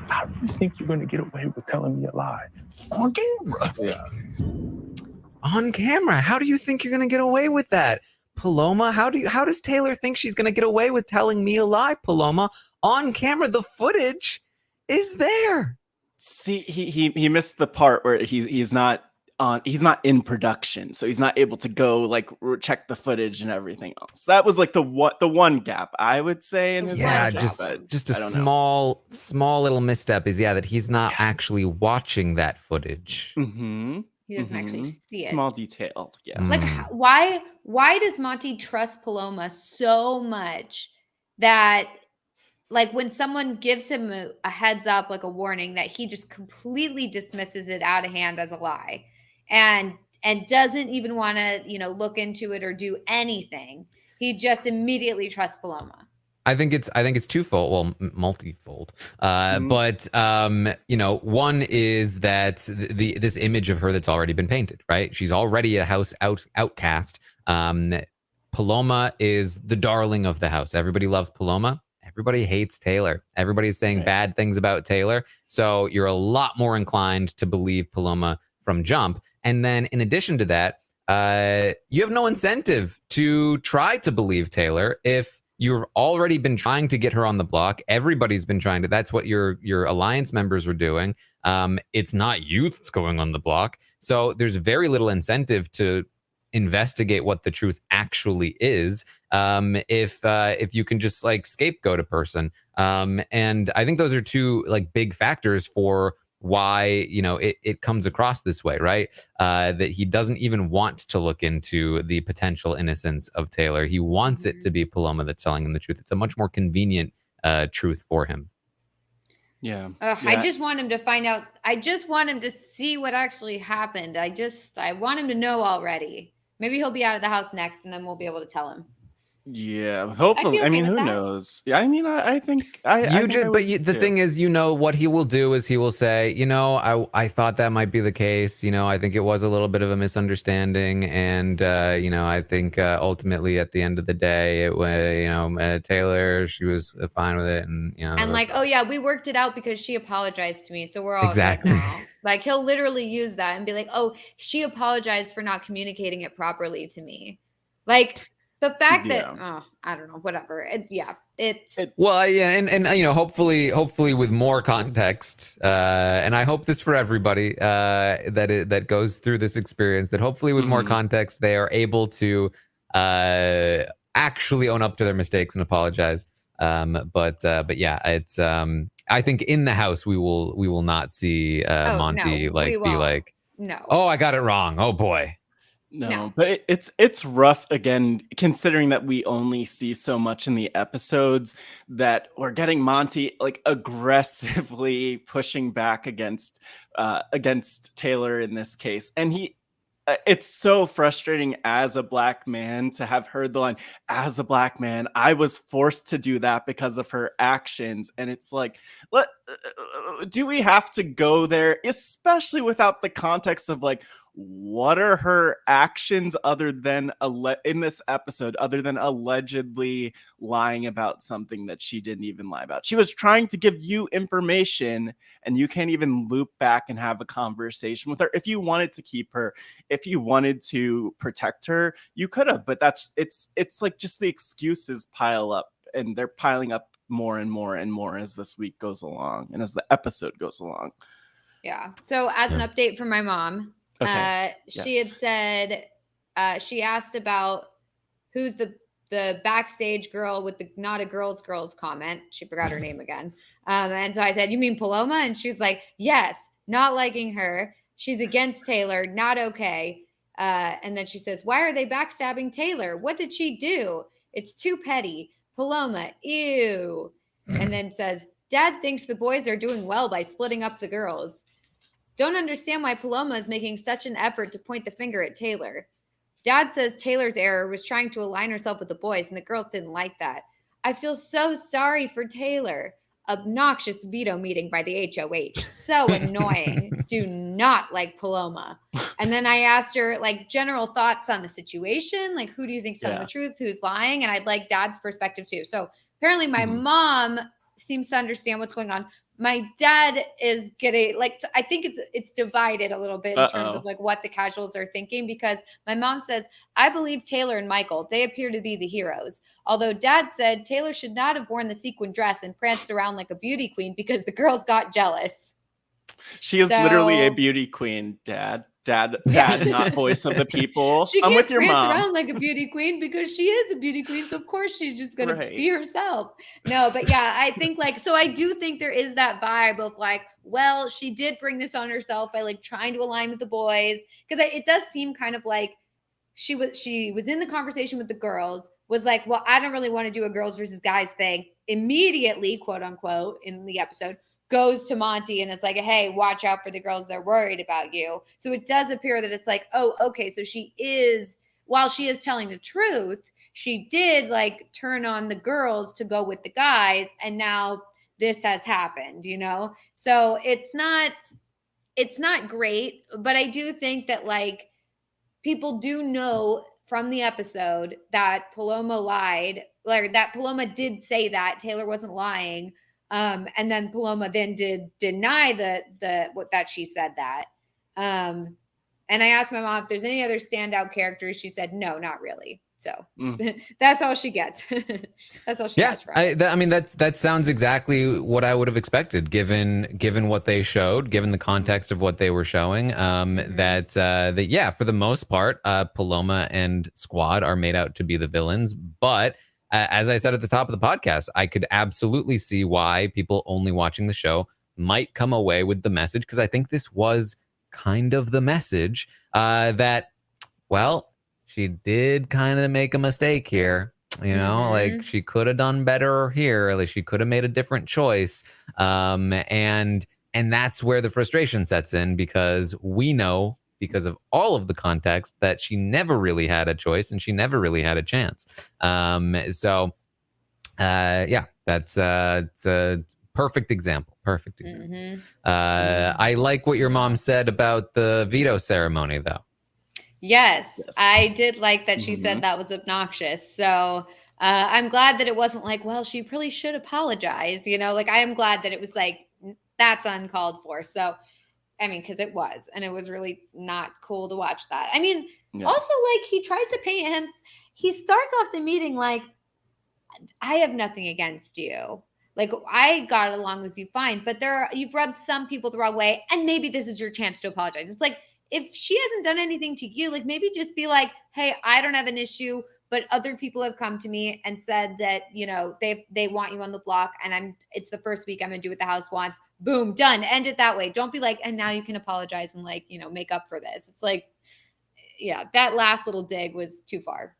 How do you think you're going to get away with telling me a lie on camera? Yeah. On camera? How do you think you're going to get away with that? Paloma, how does Taylor think she's going to get away with telling me a lie, Paloma? On camera, the footage is there. See, he missed the part where he's not in production, so he's not able to go like check the footage and everything else. That was like the one gap I would say in his life. Just a small little misstep is that he's not actually watching that footage. He doesn't actually see it. Small detail, yes. Like, why does Monty trust Paloma so much that, like, when someone gives him a heads up, like a warning, that he just completely dismisses it out of hand as a lie, and doesn't even want to, look into it or do anything. He just immediately trusts Paloma. I think it's twofold, well, multifold. But one is that this image of her that's already been painted, right? She's already a house outcast. Paloma is the darling of the house. Everybody loves Paloma. Everybody hates Taylor. Everybody's saying bad things about Taylor. So you're a lot more inclined to believe Paloma from jump. And then in addition to that, you have no incentive to try to believe Taylor if you've already been trying to get her on the block. Everybody's been trying to. That's what your alliance members were doing. It's not you that's going on the block. So there's very little incentive to investigate what the truth actually is. If you can just like scapegoat a person. And I think those are two like big factors for why it comes across this way, right? That he doesn't even want to look into the potential innocence of Taylor. He wants it to be Paloma that's telling him the truth. It's a much more convenient truth for him. I just want him to find out. I just want him to see what actually happened. I want him to know already. Maybe he'll be out of the house next, and then we'll be able to tell him. Yeah, hopefully. I mean, who knows? Yeah, I mean, I think the thing is, what he will do is he will say, I thought that might be the case. I think it was a little bit of a misunderstanding, and I think ultimately at the end of the day, it was Taylor, she was fine with it, and and like, oh yeah, we worked it out because she apologized to me, so we're all exactly good now. Like, he'll literally use that and be like, oh, she apologized for not communicating it properly to me, like. The fact that, I don't know, whatever. Well, yeah, and hopefully with more context, and I hope this for everybody that goes through this experience, that hopefully with more context they are able to actually own up to their mistakes and apologize. But yeah, it's I think in the house we will not see Monty be like, no, oh, I got it wrong. Oh boy. No, but it's rough again, considering that we only see so much in the episodes, that we're getting Monty like aggressively pushing back against Taylor in this case, and it's so frustrating as a black man to have heard the line, as a black man, I was forced to do that because of her actions. And it's like, do we have to go there, especially without the context of like, what are her actions other than in this episode, other than allegedly lying about something that she didn't even lie about? She was trying to give you information, and you can't even loop back and have a conversation with her. If you wanted to keep her, if you wanted to protect her, you could have, but it's like just the excuses pile up, and they're piling up more and more and more as this week goes along and as the episode goes along. Yeah. So as an update from my mom, okay. She had said, she asked about who's the backstage girl with the not a girls comment. She forgot her name again. And so I said, you mean Paloma? And she's like, yes, not liking her. She's against Taylor. Not okay. And then she says, why are they backstabbing Taylor? What did she do? It's too petty. Paloma, ew. And then says, Dad thinks the boys are doing well by splitting up the girls. Don't understand why Paloma is making such an effort to point the finger at Taylor. Dad says Taylor's error was trying to align herself with the boys, and the girls didn't like that. I feel so sorry for Taylor. Obnoxious veto meeting by the HOH. So annoying. Do not like Paloma. And then I asked her, like, general thoughts on the situation. Like, who do you think's telling the truth? Who's lying? And I'd like Dad's perspective, too. So apparently my mom seems to understand what's going on. My dad is getting so I think it's divided a little bit in terms of like what the casuals are thinking, because my mom says, I believe Taylor and Michael, they appear to be the heroes. Although Dad said Taylor should not have worn the sequin dress and pranced around like a beauty queen because the girls got jealous. She is literally a beauty queen, Dad, not voice of the people. I'm with your mom. Around like a beauty queen because she is a beauty queen, so of course she's just gonna be herself. No, but yeah, I think so I do think there is that vibe of like, well, she did bring this on herself by like trying to align with the boys, because it does seem kind of like she was in the conversation with the girls, was like, well, I don't really want to do a girls versus guys thing. Immediately, quote unquote, in the episode, goes to Monty and is like, hey, watch out for the girls. They're worried about you. So it does appear that it's like, oh, okay. So while she is telling the truth, she did like turn on the girls to go with the guys. And now this has happened, So it's not great, but I do think that like people do know from the episode that Paloma lied, like that Paloma did say that Taylor wasn't lying. And then Paloma then did deny that she said that. And I asked my mom if there's any other standout characters. She said, no, not really. So that's all she gets. That's all she gets from it. I mean, that sounds exactly what I would have expected, given what they showed, given the context of what they were showing. That yeah, for the most part, Paloma and Squad are made out to be the villains, but as I said at the top of the podcast, I could absolutely see why people only watching the show might come away with the message, because I think this was kind of the message that, well, she did kind of make a mistake here. Like she could have done better here. Like she could have made a different choice. And that's where the frustration sets in, because we know, because of all of the context, that she never really had a choice and she never really had a chance. So yeah, that's it's a perfect example. I like what your mom said about the veto ceremony, though. Yes. I did like that she said that was obnoxious. So I'm glad that it wasn't like, well, she really should apologize. Like I am glad that it was like, that's uncalled for. So I mean, because it was, and it was really not cool to watch that. I mean, also, like, he tries to paint him. He starts off the meeting like, I have nothing against you. Like, I got along with you fine, but you've rubbed some people the wrong way, and maybe this is your chance to apologize. It's like, if she hasn't done anything to you, like, maybe just be like, hey, I don't have an issue, but other people have come to me and said that, you know, they want you on the block, and it's the first week, I'm gonna do what the house wants. Boom, done. End it that way. Don't be like, and now you can apologize and, like, you know, make up for this. It's like, yeah, that last little dig was too far.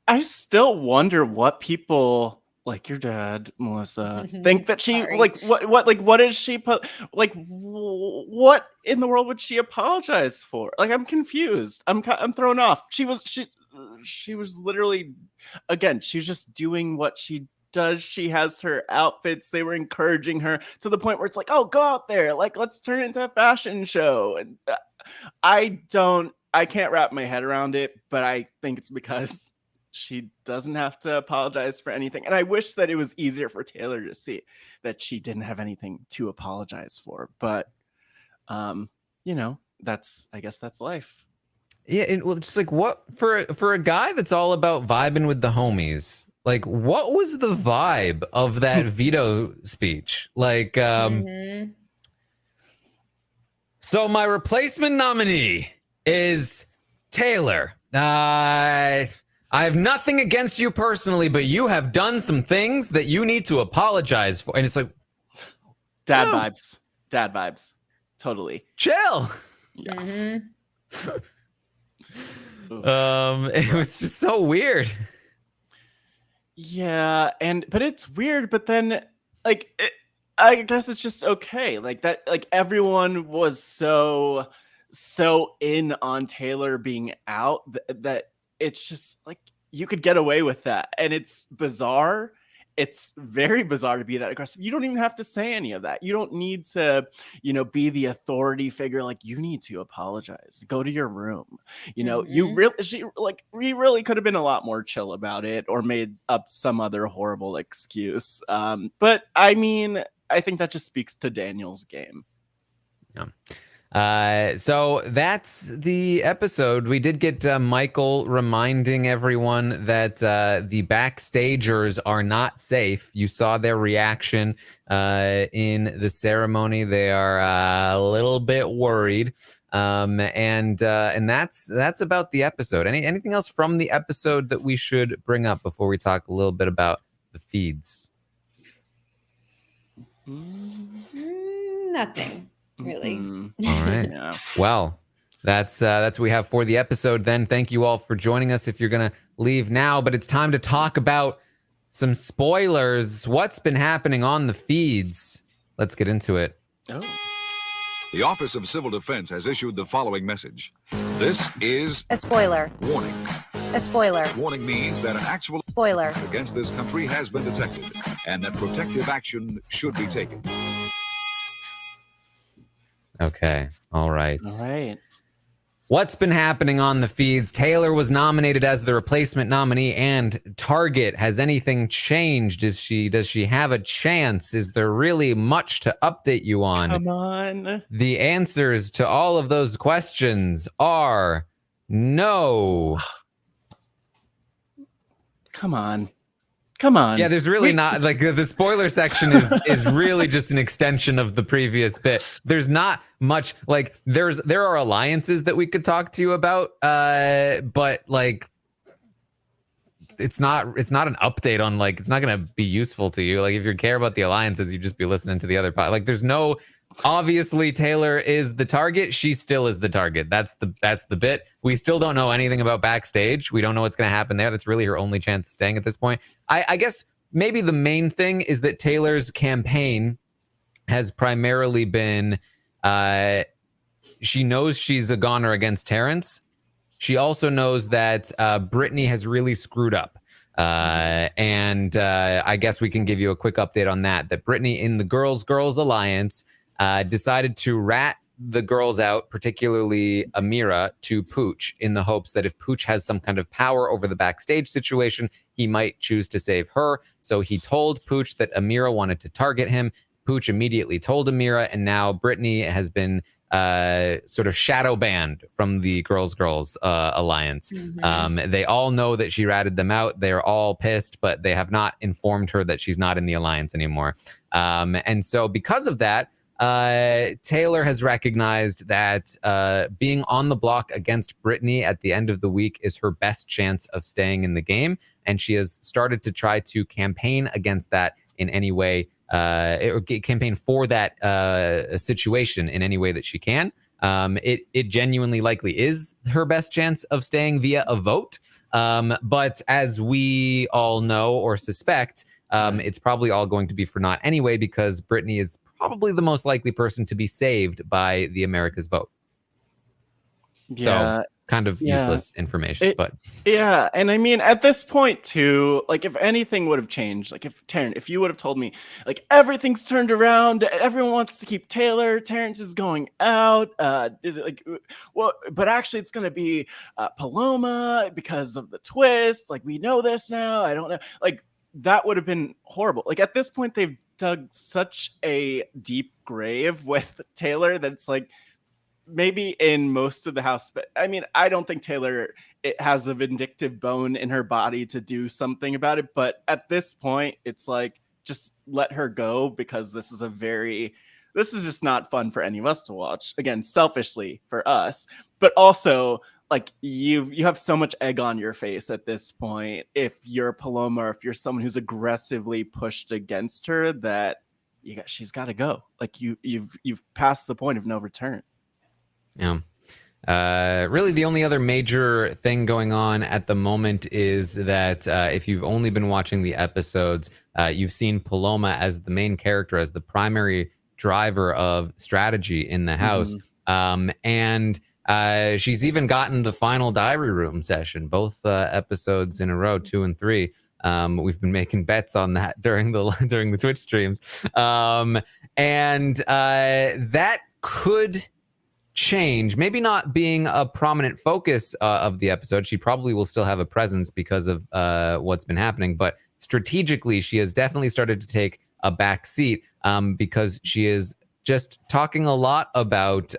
I still wonder what people like your dad, Melissa, think that she Sorry. like what is she what in the world would she apologize for? Like, I'm confused. I'm thrown off. She was literally, again, she's just doing what she does. She has her outfits. They were encouraging her to the point where it's like, oh, go out there, like, let's turn it into a fashion show. And I can't wrap my head around it, but I think it's because she doesn't have to apologize for anything. And I wish that it was easier for Taylor to see that she didn't have anything to apologize for. But, you know, I guess that's life. Yeah, and well, it's like, what for a guy that's all about vibing with the homies, like, what was the vibe of that veto speech? Like, so my replacement nominee is Taylor. I have nothing against you personally, but you have done some things that you need to apologize for. And it's like, dad vibes. Totally. Chill. Yeah. It was just so weird. Yeah, but it's weird, but then, like, I guess it's just okay. Like, that, like, everyone was so in on Taylor being out that it's just like, you could get away with that. And it's bizarre. It's very bizarre to be that aggressive. You don't even have to say any of that. You don't need to, you know, be the authority figure. Like, you need to apologize. Go to your room. You know, we really could have been a lot more chill about it, or made up some other horrible excuse. But I mean, I think that just speaks to Daniel's game. Yeah. So that's the episode. We did get Michael reminding everyone that the backstagers are not safe. You saw their reaction in the ceremony. They are a little bit worried. And that's about the episode. Anything else from the episode that we should bring up before we talk a little bit about the feeds? Nothing. Really. All right. Yeah. Well, that's what we have for the episode then. Thank you all for joining us. If you're going to leave now, but it's time to talk about some spoilers. What's been happening on the feeds? Let's get into it. Oh. The Office of Civil Defense has issued the following message. This is a spoiler. Warning. A spoiler. Warning means that an actual spoiler against this country has been detected and that protective action should be taken. Okay. All right. All right. What's been happening on the feeds? Taylor was nominated as the replacement nominee, and Target. Has anything changed? Does she have a chance? Is there really much to update you on? Come on. The answers to all of those questions are no. Come on. Come on. Yeah, there's really not, like, the spoiler section is really just an extension of the previous bit. There's not much, like, there are alliances that we could talk to you about, but, like, it's not an update on, like, it's not going to be useful to you. Like, if you care about the alliances, you just be listening to the other part. Like, there's no, obviously Taylor is the target. She still is the target. That's the bit. We still don't know anything about backstage. We don't know what's going to happen there. That's really her only chance of staying at this point. I guess maybe the main thing is that Taylor's campaign has primarily been, she knows she's a goner against Terrence. She also knows that Brittany has really screwed up. And I guess we can give you a quick update on that Brittany in the Girls Alliance decided to rat the girls out, particularly Amira, to Pooch, in the hopes that if Pooch has some kind of power over the backstage situation, he might choose to save her. So he told Pooch that Amira wanted to target him. Pooch immediately told Amira, and now Brittany has been sort of shadow banned from the Girls Alliance. They all know that she ratted them out. They're all pissed, but they have not informed her that she's not in the alliance anymore. And so because of that, Taylor has recognized that being on the block against Brittany at the end of the week is her best chance of staying in the game, and she has started to try to campaign against that in any way, or campaign for that situation in any way that she can. It genuinely likely is her best chance of staying via a vote, but as we all know or suspect, it's probably all going to be for naught anyway, because Brittany is probably the most likely person to be saved by the America's vote. So kind of useless information, but yeah. And I mean, at this point too, like if anything would have changed, like if Taryn, if you would have told me like everything's turned around, everyone wants to keep Taylor, Terrence is going out, well, but actually it's going to be Paloma because of the twist. Like we know this now. I don't know. Like that would have been horrible. Like at this point, they've dug such a deep grave with Taylor that's like, maybe in most of the house, but I mean, I don't think Taylor has a vindictive bone in her body to do something about it. But at this point, it's like, just let her go, because this is just not fun for any of us to watch. Again, selfishly for us, but also like you have so much egg on your face at this point. If you're Paloma, or if you're someone who's aggressively pushed against her, that she's got to go. Like you've passed the point of no return. Yeah. Really, the only other major thing going on at the moment is that if you've only been watching the episodes, you've seen Paloma as the main character, as the primary driver of strategy in the house. And she's even gotten the final diary room session, both episodes in a row, 2 and 3. We've been making bets on that during the Twitch streams. And that could change, maybe not being a prominent focus of the episode. She probably will still have a presence because of what's been happening, but strategically she has definitely started to take a back seat because she is just talking a lot about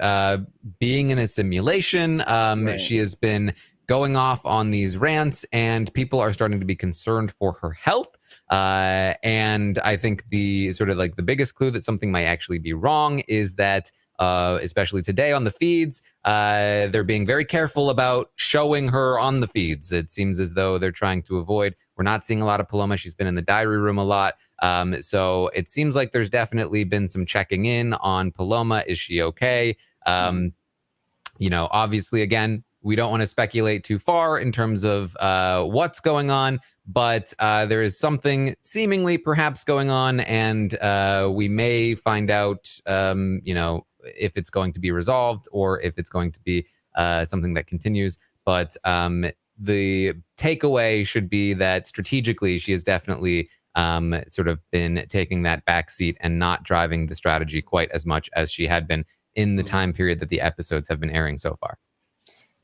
being in a simulation. Right. She has been going off on these rants, and people are starting to be concerned for her health. And I think the sort of like the biggest clue that something might actually be wrong is that especially today on the feeds, they're being very careful about showing her on the feeds. It seems as though they're trying to avoid. We're not seeing a lot of Paloma. She's been in the diary room a lot. So it seems like there's definitely been some checking in on Paloma. Is she okay? You know, obviously, again, we don't want to speculate too far in terms of what's going on, but there is something seemingly perhaps going on, and we may find out, you know, if it's going to be resolved or if it's going to be something that continues. But the takeaway should be that strategically, she has definitely sort of been taking that backseat and not driving the strategy quite as much as she had been in the time period that the episodes have been airing so far.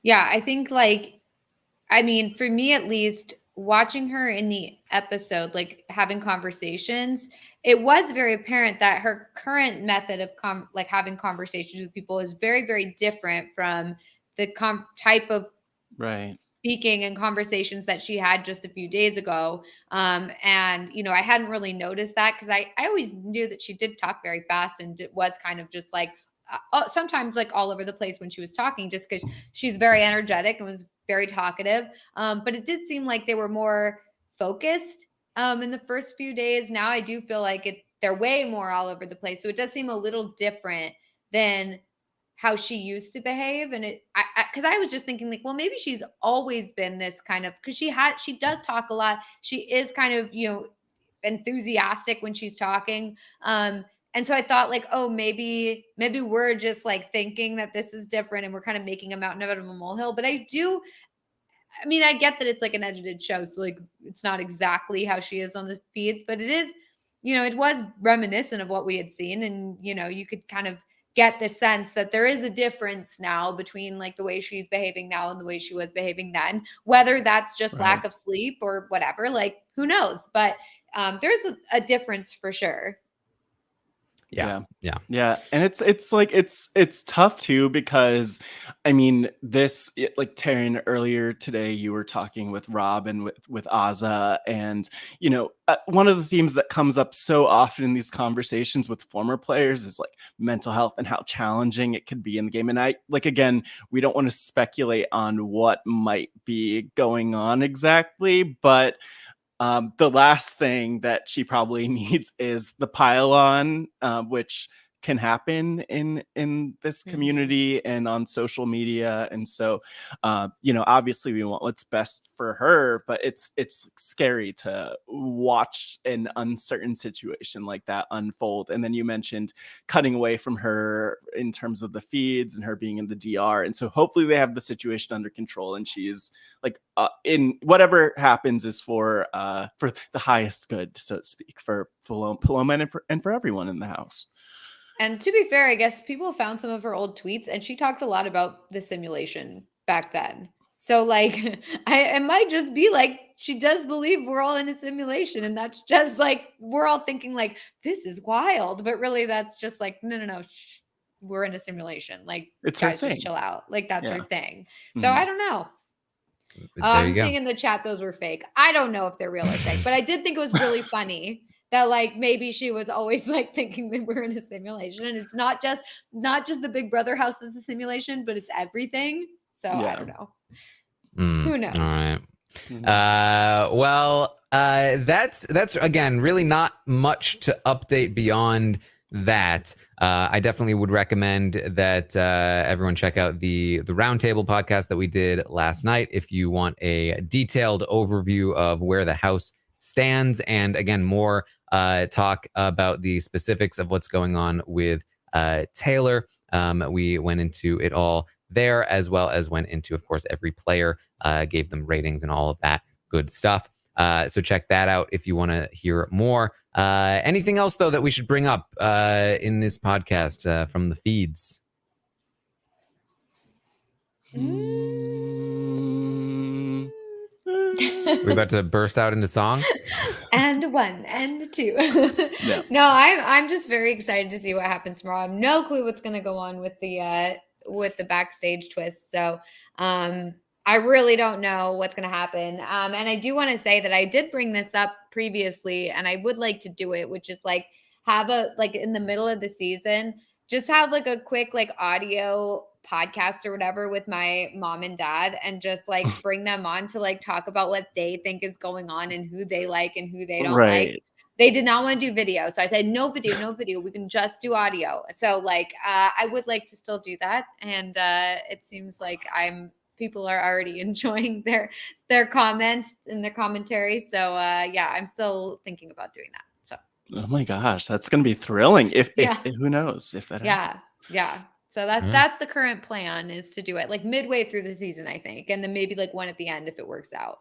Yeah, I think like, I mean, for me at least, watching her in the episode, like having conversations, it was very apparent that her current method of like having conversations with people is very, very different from the type of speaking and conversations that she had just a few days ago. And, you know, I hadn't really noticed that because I always knew that she did talk very fast, and it was kind of just like sometimes like all over the place when she was talking, just because she's very energetic and was very talkative. But it did seem like they were more focused in the first few days. Now I do feel like they're way more all over the place. So it does seem a little different than how she used to behave. And because I was just thinking like, well, maybe she's always been this kind of, because she does talk a lot. She is kind of, you know, enthusiastic when she's talking. And so I thought like, oh, maybe we're just like thinking that this is different and we're kind of making a mountain out of a molehill. But I mean, I get that it's like an edited show. So like, it's not exactly how she is on the feeds, but it is, you know, it was reminiscent of what we had seen. And, you know, you could kind of get the sense that there is a difference now between like the way she's behaving now and the way she was behaving then, whether that's just lack of sleep or whatever, like who knows, but there's a difference for sure. Yeah. And it's tough too, because I mean, like Taryn, earlier today you were talking with Rob and with Azza, and one of the themes that comes up so often in these conversations with former players is like mental health and how challenging it could be in the game. And again, we don't want to speculate on what might be going on exactly, but the last thing that she probably needs is the pylon, which can happen in this community and on social media. And so, obviously we want what's best for her, but it's scary to watch an uncertain situation like that unfold. And then you mentioned cutting away from her in terms of the feeds and her being in the DR. And so hopefully they have the situation under control, and she's like in whatever happens is for the highest good, so to speak, for Paloma and for everyone in the house. And to be fair, I guess people found some of her old tweets, and she talked a lot about the simulation back then. So like, it might just be like she does believe we're all in a simulation, and that's just like we're all thinking like this is wild, but really that's just like no, we're in a simulation. Like, it's guys, her thing. just chill out. Like that's her thing. So Mm-hmm. I don't know. I'm seeing in the chat those were fake. I don't know if they're real or fake, but I did think it was really funny that like maybe she was always like thinking that we're in a simulation, and it's not just the Big Brother house that's a simulation, but it's everything. So I don't know. Who knows? All right. Well, that's again really not much to update beyond that. I definitely would recommend that everyone check out the Roundtable podcast that we did last night if you want a detailed overview of where the house stands, and again more talk about the specifics of what's going on with Taylor. We went into it all there, as well as went into, of course, every player, gave them ratings and all of that good stuff. So check that out if you want to hear more. Anything else, though, that we should bring up in this podcast from the feeds? We're about to burst out into song. And 1 and 2. Yeah. No, I'm just very excited to see what happens tomorrow. I have no clue what's going to go on with the backstage twist. So I really don't know what's going to happen. And I do want to say that I did bring this up previously, and I would like to do it, which is like have in the middle of the season, just have like a quick like audio podcast or whatever with my mom and dad, and just like bring them on to like talk about what they think is going on and who they like and who they don't like. They did not want to do video. So I said, no video. We can just do audio. So like, I would like to still do that. And it seems like people are already enjoying their comments and their commentary. So yeah, I'm still thinking about doing that. So. Oh my gosh, that's going to be thrilling. If who knows if that happens. Yeah. So that's the current plan, is to do it like midway through the season, I think. And then maybe like one at the end if it works out.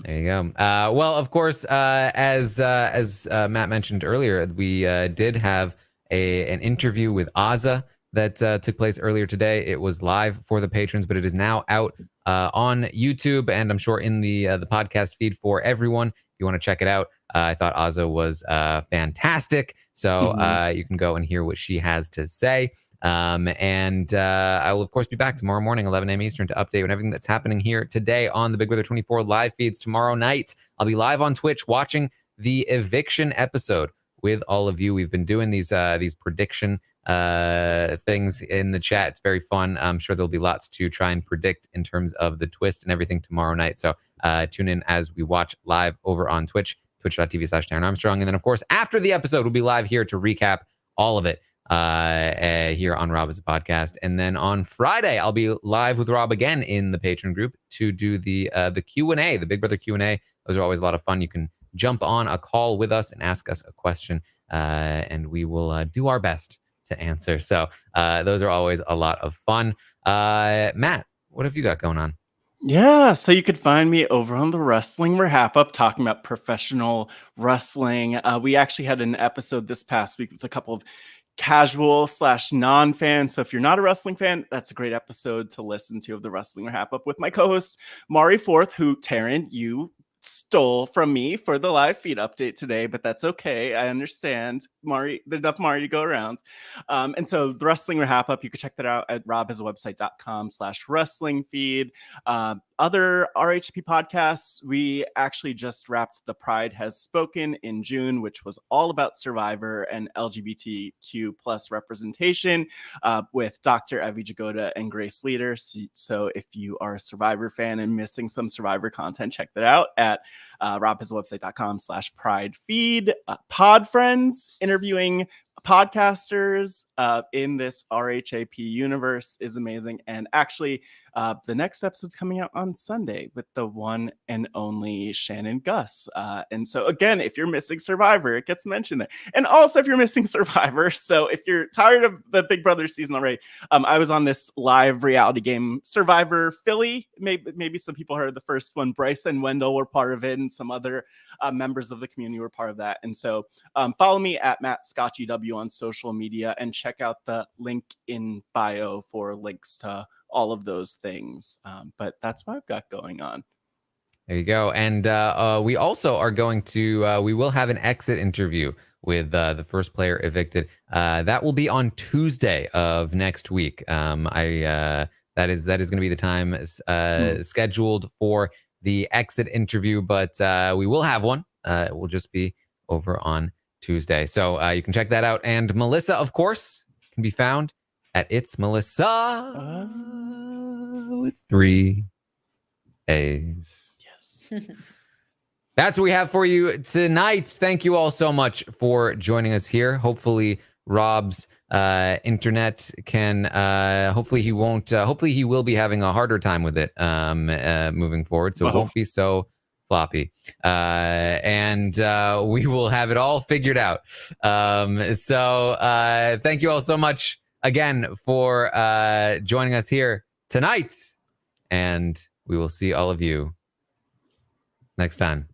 There you go. Well, of course, as Matt mentioned earlier, we did have an interview with Azza that took place earlier today. It was live for the patrons, but it is now out on YouTube, and I'm sure in the podcast feed for everyone. If you want to check it out, I thought Azza was fantastic. So you can go and hear what she has to say. And I will, of course, be back tomorrow morning, 11 a.m. Eastern, to update on everything that's happening here today on the Big Brother 24 live feeds. Tomorrow night, I'll be live on Twitch watching the eviction episode with all of you. We've been doing these prediction things in the chat. It's very fun. I'm sure there'll be lots to try and predict in terms of the twist and everything tomorrow night. So tune in as we watch live over on Twitch, twitch.tv/Darren Armstrong. And then, of course, after the episode, we'll be live here to recap all of it here on Rob as a podcast. And then on Friday, I'll be live with Rob again in the patron group to do the Q&A, the Big Brother Q&A. Those are always a lot of fun. You can jump on a call with us and ask us a question, and we will do our best to answer. So those are always a lot of fun. Matt, what have you got going on? Yeah, so you could find me over on the Wrestling Wrap Up talking about professional wrestling. We actually had an episode this past week with a couple of casual / non-fans. So if you're not a wrestling fan, that's a great episode to listen to of the Wrestling Wrap Up with my co-host Mari Forth, who Taryn, you stole from me for the live feed update today, but that's okay. I understand. There's enough Mari to go around. And so the Wrestling Wrap Up, you can check that out at robhasawebsite.com/wrestling feed. Other RHP podcasts, we actually just wrapped The Pride Has Spoken in June, which was all about Survivor and LGBTQ plus representation with Dr. Evie Jagoda and Grace Leader. So if you are a Survivor fan and missing some Survivor content, check that out at robhasawebsite.com/pride feed. Pod Friends, interviewing podcasters in this RHAP universe is amazing. And actually, the next episode's coming out on Sunday with the one and only Shannon Gus. And so again, if you're missing Survivor, it gets mentioned there. And also if you're missing Survivor, so if you're tired of the Big Brother season already, I was on this live reality game, Survivor Philly. Maybe some people heard the first one. Bryce and Wendell were part of it, and some other members of the community were part of that. And so follow me at Matt ScotchEW on social media and check out the link in bio for links to all of those things. But that's what I've got going on. There you go. And we also are going to, we will have an exit interview with the first player evicted. That will be on Tuesday of next week. That is going to be the time scheduled for the exit interview, but we will have one. It will just be over on Tuesday. So you can check that out. And Melissa, of course, can be found at It's Melissa with 3 A's. Yes. That's what we have for you tonight. Thank you all so much for joining us here. Hopefully Rob's internet can, hopefully he will be having a harder time with it moving forward. So it won't be so floppy. And we will have it all figured out. So thank you all so much again for joining us here tonight. And we will see all of you next time.